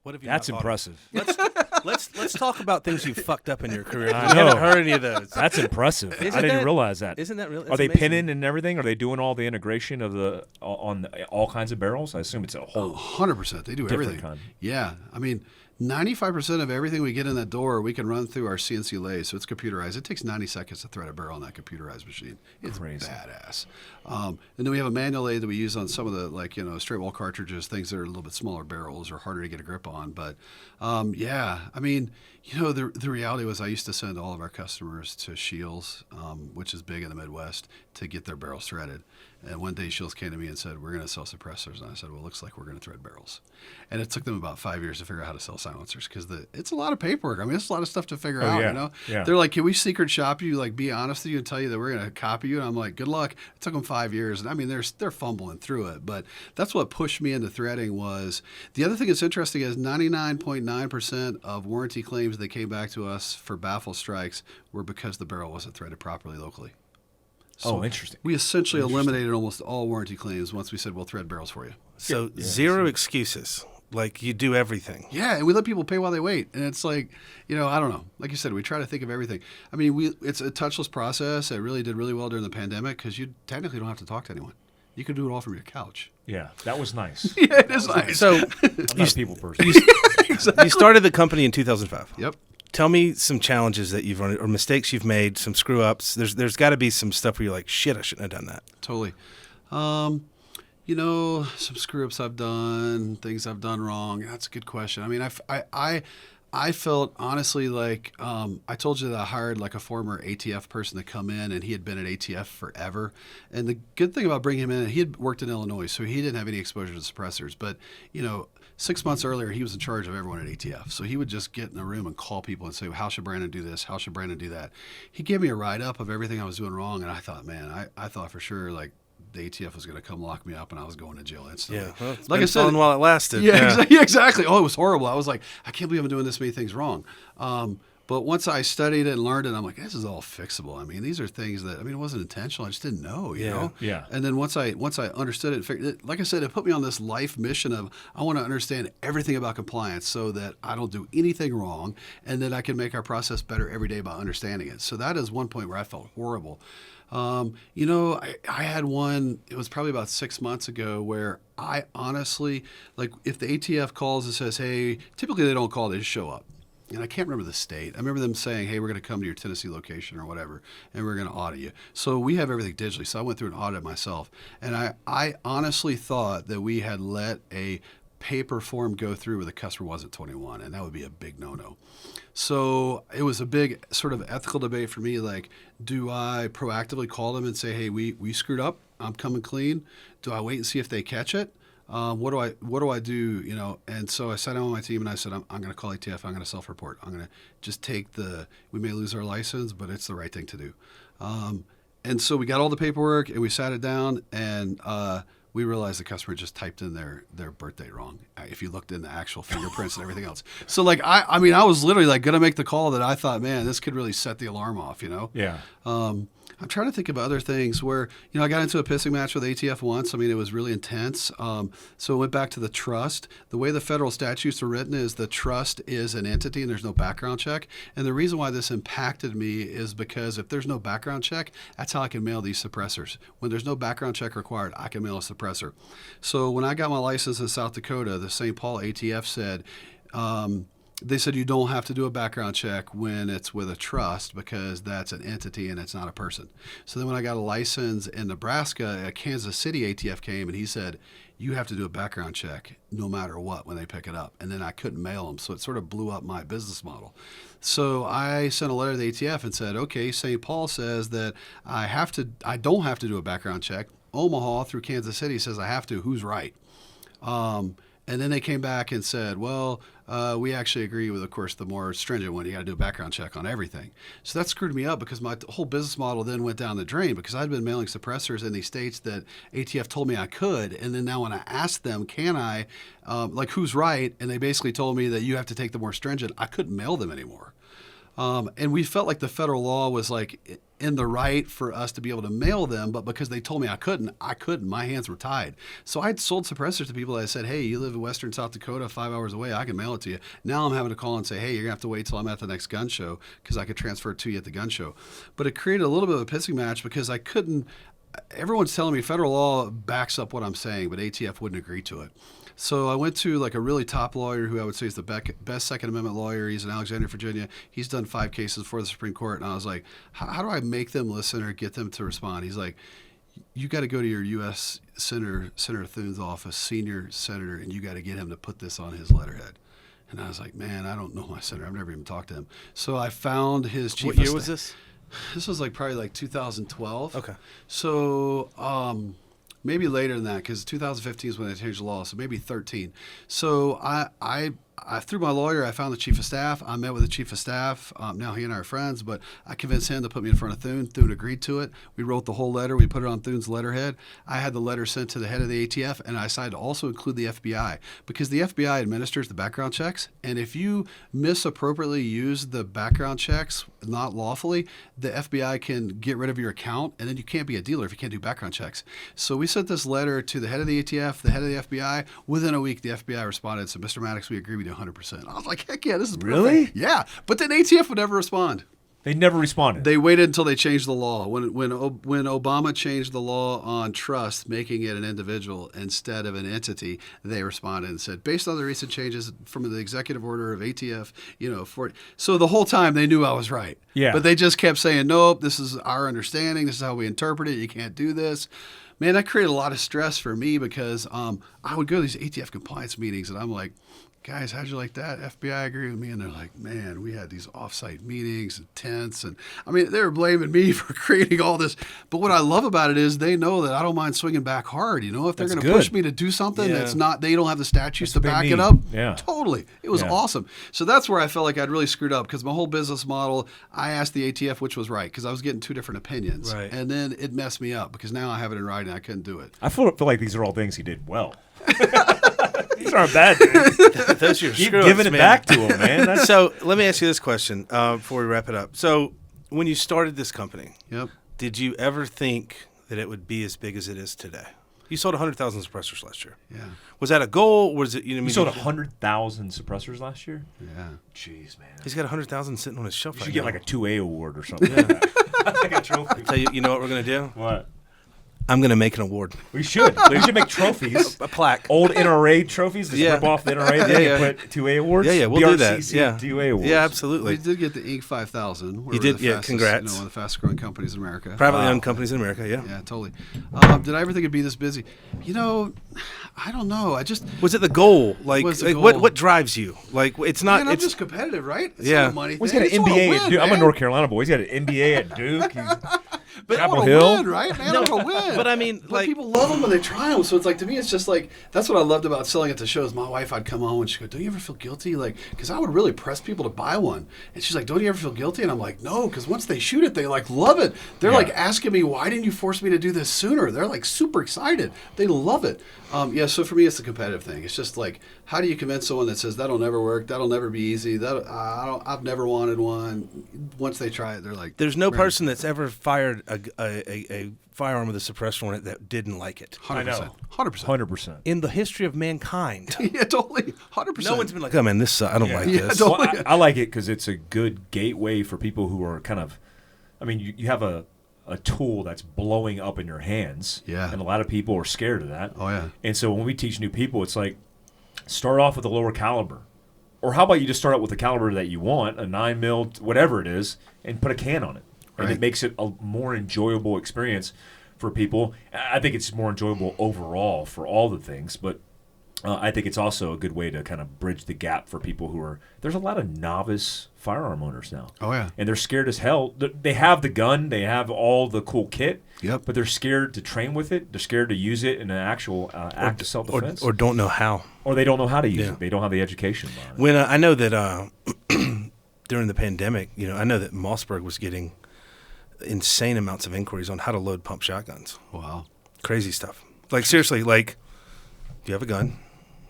What have you
That's
not thought of?
impressive.
Let's talk about things you fucked up in your career.
I
I haven't
know.
heard any of those.
That's impressive. I
Isn't
didn't
that-
realize that.
Isn't that really?
Are they
amazing.
pinning and everything? Are they doing all the integration of on all kinds of barrels? I assume it's a whole
100%. They do
different
everything.
kind.
Yeah. I mean, 95% of everything we get in that door, we can run through our CNC lathe. So it's computerized. It takes 90 seconds to thread a barrel on that computerized machine. It's
Crazy.
badass. And then we have a manual lathe that we use on some of the, like, straight wall cartridges, things that are a little bit smaller barrels or harder to get a grip on. But yeah, I mean, the reality was I used to send all of our customers to Shields, which is big in the Midwest, to get their barrels threaded. And one day Shields came to me and said, we're going to sell suppressors. And I said, well, it looks like we're going to thread barrels. And it took them about 5 years to figure out how to sell silencers because it's a lot of paperwork. I mean, it's a lot of stuff to figure out,
yeah. Yeah.
They're like, can we secret shop you, like be honest with you and tell you that we're going to copy you? And I'm like, good luck. It took them 5 years. And I mean, they're fumbling through it. But that's what pushed me into threading was the other thing that's interesting is 99.9% of warranty claims that came back to us for baffle strikes were because the barrel wasn't threaded properly locally. So
interesting.
we essentially eliminated almost all warranty claims once we said we'll thread barrels for you.
So zero excuses. Like you do everything.
Yeah, and we let people pay while they wait. And it's like, I don't know. Like you said, we try to think of everything. I mean, it's a touchless process. It really did really well during the pandemic because you technically don't have to talk to anyone. You can do it all from your couch.
Yeah, that was nice.
Yeah, it is nice.
So
I'm not a people person.
you started the company in 2005.
Yep.
Tell me some challenges that you've run or mistakes you've made, some screw ups. There's got to be some stuff where you're like, shit, I shouldn't have done that.
Totally. Some screw ups I've done, things I've done wrong. That's a good question. I mean, I felt honestly like I told you that I hired like a former ATF person to come in, and he had been at ATF forever. And the good thing about bringing him in, he had worked in Illinois, so he didn't have any exposure to suppressors. But 6 months earlier, he was in charge of everyone at ATF. So he would just get in a room and call people and say, how should Brandon do this? How should Brandon do that? He gave me a write-up of everything I was doing wrong, and I thought, man, I thought for sure, like, the ATF was going to come lock me up and I was going to jail instantly.
Yeah. Well, it's
like
been
I said,
fun while it lasted.
Yeah, exactly. Oh, it was horrible. I was like, I can't believe I'm doing this many things wrong. But once I studied it and learned it, I'm like, this is all fixable. I mean, these are things that, it wasn't intentional. I just didn't know, you know?
Yeah.
And then once I understood it, and figured it, like I said, it put me on this life mission of I want to understand everything about compliance so that I don't do anything wrong and that I can make our process better every day by understanding it. So that is one point where I felt horrible. I had one, it was probably about 6 months ago where I honestly, like if the ATF calls and says, hey, typically they don't call, they just show up. And I can't remember the state. I remember them saying, hey, we're going to come to your Tennessee location or whatever, and we're going to audit you. So we have everything digitally. So I went through an audit myself. And I honestly thought that we had let a paper form go through where the customer wasn't 21, and that would be a big no-no. So it was a big sort of ethical debate for me, like, do I proactively call them and say, hey, we screwed up, I'm coming clean? Do I wait and see if they catch it? What do I do? And so I sat down with my team and I said, I'm going to call ATF. I'm going to self-report. I'm going to just we may lose our license, but it's the right thing to do. And so we got all the paperwork and we sat it down and we realized the customer just typed in their birth date wrong. If you looked in the actual fingerprints and everything else. So like, I was literally like going to make the call that I thought, man, this could really set the alarm off,
Yeah.
I'm trying to think of other things where, I got into a pissing match with ATF once. I mean, it was really intense. So it went back to the trust. The way the federal statutes are written is the trust is an entity and there's no background check. And the reason why this impacted me is because if there's no background check, that's how I can mail these suppressors. When there's no background check required, I can mail a suppressor. So when I got my license in South Dakota, the St. Paul ATF said, they said you don't have to do a background check when it's with a trust because that's an entity and it's not a person. So then when I got a license in Nebraska, a Kansas City ATF came and he said, you have to do a background check no matter what when they pick it up. And then I couldn't mail them. So it sort of blew up my business model. So I sent a letter to the ATF and said, okay, St. Paul says that I don't have to do a background check. Omaha through Kansas City says I have to. Who's right? And then they came back and said, well, we actually agree with, of course, the more stringent one. You got to do a background check on everything. So that screwed me up because my whole business model then went down the drain because I'd been mailing suppressors in these states that ATF told me I could. And then now when I asked them, can I, like who's right? And they basically told me that you have to take the more stringent. I couldn't mail them anymore. And we felt like the federal law was like in the right for us to be able to mail them, but because they told me I couldn't. My hands were tied. So I'd sold suppressors to people that I said, hey, you live in western South Dakota, 5 hours away, I can mail it to you. Now I'm having to call and say, hey, you're going to have to wait till I'm at the next gun show because I could transfer it to you at the gun show. But it created a little bit of a pissing match because I couldn't. Everyone's telling me federal law backs up what I'm saying, but ATF wouldn't agree to it. So I went to like a really top lawyer who I would say is the best Second Amendment lawyer. He's in Alexandria, Virginia. He's done 5 cases before the Supreme Court. And I was like, how do I make them listen or get them to respond? He's like, you got to go to your U.S. Senator Thune's office, senior senator, and you got to get him to put this on his letterhead. And I was like, man, I don't know my senator. I've never even talked to him. So I found his chief of
What year was this?
This was like probably like 2012.
Okay.
So maybe later than that because 2015 is when they changed the law. So maybe 13. So I through my lawyer, I found the chief of staff. I met with the chief of staff. Now he and I are friends, but I convinced him to put me in front of Thune. Thune agreed to it. We wrote the whole letter. We put it on Thune's letterhead. I had the letter sent to the head of the ATF, and I decided to also include the FBI because the FBI administers the background checks. And if you misappropriately use the background checks not lawfully, the FBI can get rid of your account, and then you can't be a dealer if you can't do background checks. So we sent this letter to the head of the ATF, the head of the FBI. Within a week, the FBI responded and said, Mr. Maddox, we agree with you 100%. I was like, heck yeah, this is perfect.
Really?
Yeah. But then ATF would never respond.
They never responded.
They waited until they changed the law. When Obama changed the law on trust, making it an individual instead of an entity, they responded and said, based on the recent changes from the executive order of ATF, so the whole time they knew I was right.
Yeah.
But they just kept saying, nope, this is our understanding. This is how we interpret it. You can't do this. Man, that created a lot of stress for me because I would go to these ATF compliance meetings and I'm like, guys, how'd you like that? FBI agree with me. And they're like, man, we had these offsite meetings and tents. And I mean, they were blaming me for creating all this. But what I love about it is they know that I don't mind swinging back hard. If they're going to push me to do something that's not, they don't have the statutes to back it up.
Yeah.
Totally. It was awesome. So that's where I felt like I'd really screwed up because my whole business model, I asked the ATF which was right because I was getting 2 different opinions.
Right.
And then it messed me up because now I have it in writing. I couldn't do it.
I feel like these are all things he did well. These aren't bad things.
Those are your
Keep
screw-ups,
giving it
man.
back to him, man.
So let me ask you this question before we wrap it up. So when you started this company,
Yep.
did you ever think that it would be as big as it is today? You sold 100,000 suppressors last year.
Yeah.
Was that a goal? Or was it
You sold 100,000 suppressors last year?
Yeah.
Jeez, man.
He's got 100,000 sitting on his shelf
You
right
should get
now.
like a 2A award or something like that. Like a trophy.
Tell you know what we're going to do?
What?
I'm going to make an award.
We should. We should make trophies.
A plaque.
Old NRA trophies. Just rip off the NRA thing and put 2A awards.
Yeah, we'll do that.
BRCC
Yeah.
2A awards.
Yeah, absolutely.
We did get the Inc. 5000.
You did, yeah, congrats.
One of the fastest growing companies in America.
Privately owned companies in America, yeah.
Yeah, totally. Did I ever think it'd be this busy? I don't know.
Was it the goal? Like,
Was the
what
goal.
what drives you? Like, it's not.
Man, I'm
it's
just competitive, right? It's
Yeah.
not a money
Well, he's
thing.
got an
I just wanna
MBA at
win,
Duke. I'm a
man.
North Carolina boy. He's got an MBA at Duke.
But I
Chapel
wanna
Hill.
win, right, man? I want to win.
But I mean,
But
like,
people love them when they try them. So it's like, to me, it's just like, that's what I loved about selling at the shows. My wife, I'd come home and she'd go, don't you ever feel guilty? Like, because I would really press people to buy one. And she's like, don't you ever feel guilty? And I'm like, no, because once they shoot it, they like love it. They're like asking me, why didn't you force me to do this sooner? They're like super excited. They love it. So for me, it's the competitive thing. It's just like, how do you convince someone that says that'll never work, that'll never be easy, I've never wanted one. Once they try it, they're like,
there's no
ready.
person that's ever fired a firearm with a suppressor on it that didn't like it
100%.
I know.
100%.
100%.
in the history of mankind.
Yeah, totally. 100%.
No one's been like, oh man, this I don't like
Yeah,
this.
don't-
Well, I like it because it's a good gateway for people who are kind of, you have a tool that's blowing up in your hands.
Yeah.
And a lot of people are scared of that.
Oh, yeah.
And so when we teach new people, it's like, start off with a lower caliber. Or how about you just start out with the caliber that you want, a 9mm, whatever it is, and put a can on it. And
Right.
it makes it a more enjoyable experience for people. I think it's more enjoyable overall for all the things, but I think it's also a good way to kind of bridge the gap for people who are. There's a lot of novice firearm owners now.
Oh yeah,
and they're scared as hell. They have the gun, they have all the cool kit.
Yep.
But they're scared to train with it. They're scared to use it in an actual act of self-defense,
or don't know how,
or they don't know how to use it. They don't have the education behind it.
When I know that during the pandemic, I know that Mossberg was getting insane amounts of inquiries on how to load pump shotguns.
Wow,
crazy stuff. Like seriously, like, do you have a gun?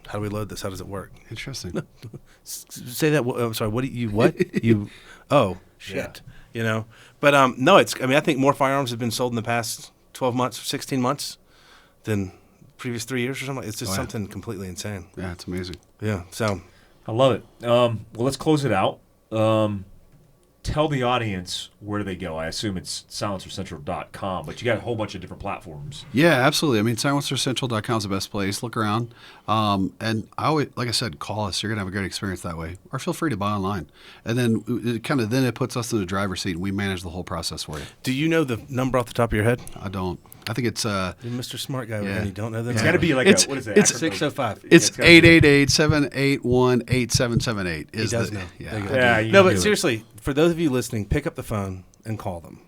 How do we load this? How does it work?
interesting.
Say that. I'm sorry. What you? Oh shit. But no. I think more firearms have been sold in the past 12 months, 16 months, than previous 3 years or something. It's just something completely insane.
Yeah, it's amazing.
Yeah. So
I love it. Well, let's close it out. Tell the audience where do they go. I assume it's silencercentral.com, but you got a whole bunch of different platforms.
Yeah, absolutely. I mean, silencercentral.com is the best place. Look around. And I always, like I said, call us. You're going to have a great experience that way. Or feel free to buy online. And then it puts us in the driver's seat, and we manage the whole process for you.
do you know the number off the top of your head?
I don't. I think it's
You're Mr. Smart Guy, and you don't know that.
It's got to be like what is it?
It's
605.
It's 888-781-8778.
He does know.
Yeah.
You
No,
do
but
it.
seriously, for those of you listening, pick up the phone and call them.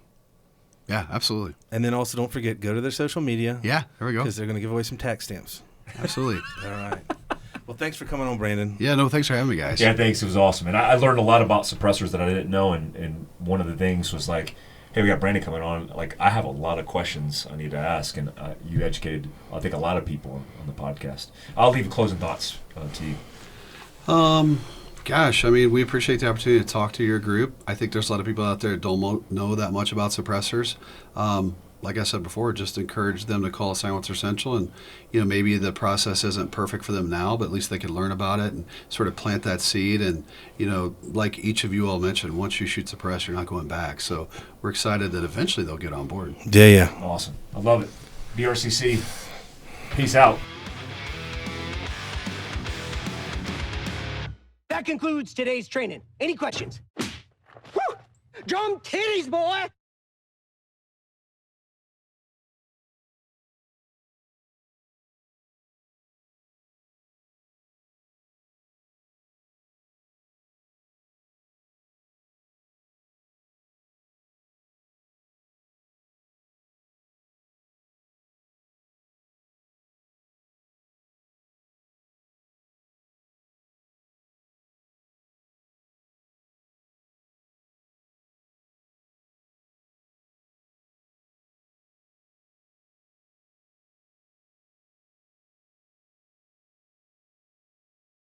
Yeah, absolutely.
And then also don't forget, go to their social media.
Yeah, there we go.
Because they're going to give away some tax stamps.
Absolutely.
All right. Well, thanks for coming on, Brandon.
Yeah, no, thanks for having me, guys.
Yeah, thanks. It was awesome. And I learned a lot about suppressors that I didn't know. And one of the things was like, hey, we got Brandon coming on. Like, I have a lot of questions I need to ask. And you educated, I think, a lot of people on the podcast. I'll leave closing thoughts to you.
Gosh, I mean, we appreciate the opportunity to talk to your group. I think there's a lot of people out there that don't know that much about suppressors. Like I said before, just encourage them to call Silencer Central, and maybe the process isn't perfect for them now, but at least they can learn about it and sort of plant that seed. And like each of you all mentioned, once you shoot suppress, you're not going back. So we're excited that eventually they'll get on board.
Yeah.
Awesome. I love it. BRCC, peace out.
That concludes today's training. Any questions? Woo! Drum titties, boy!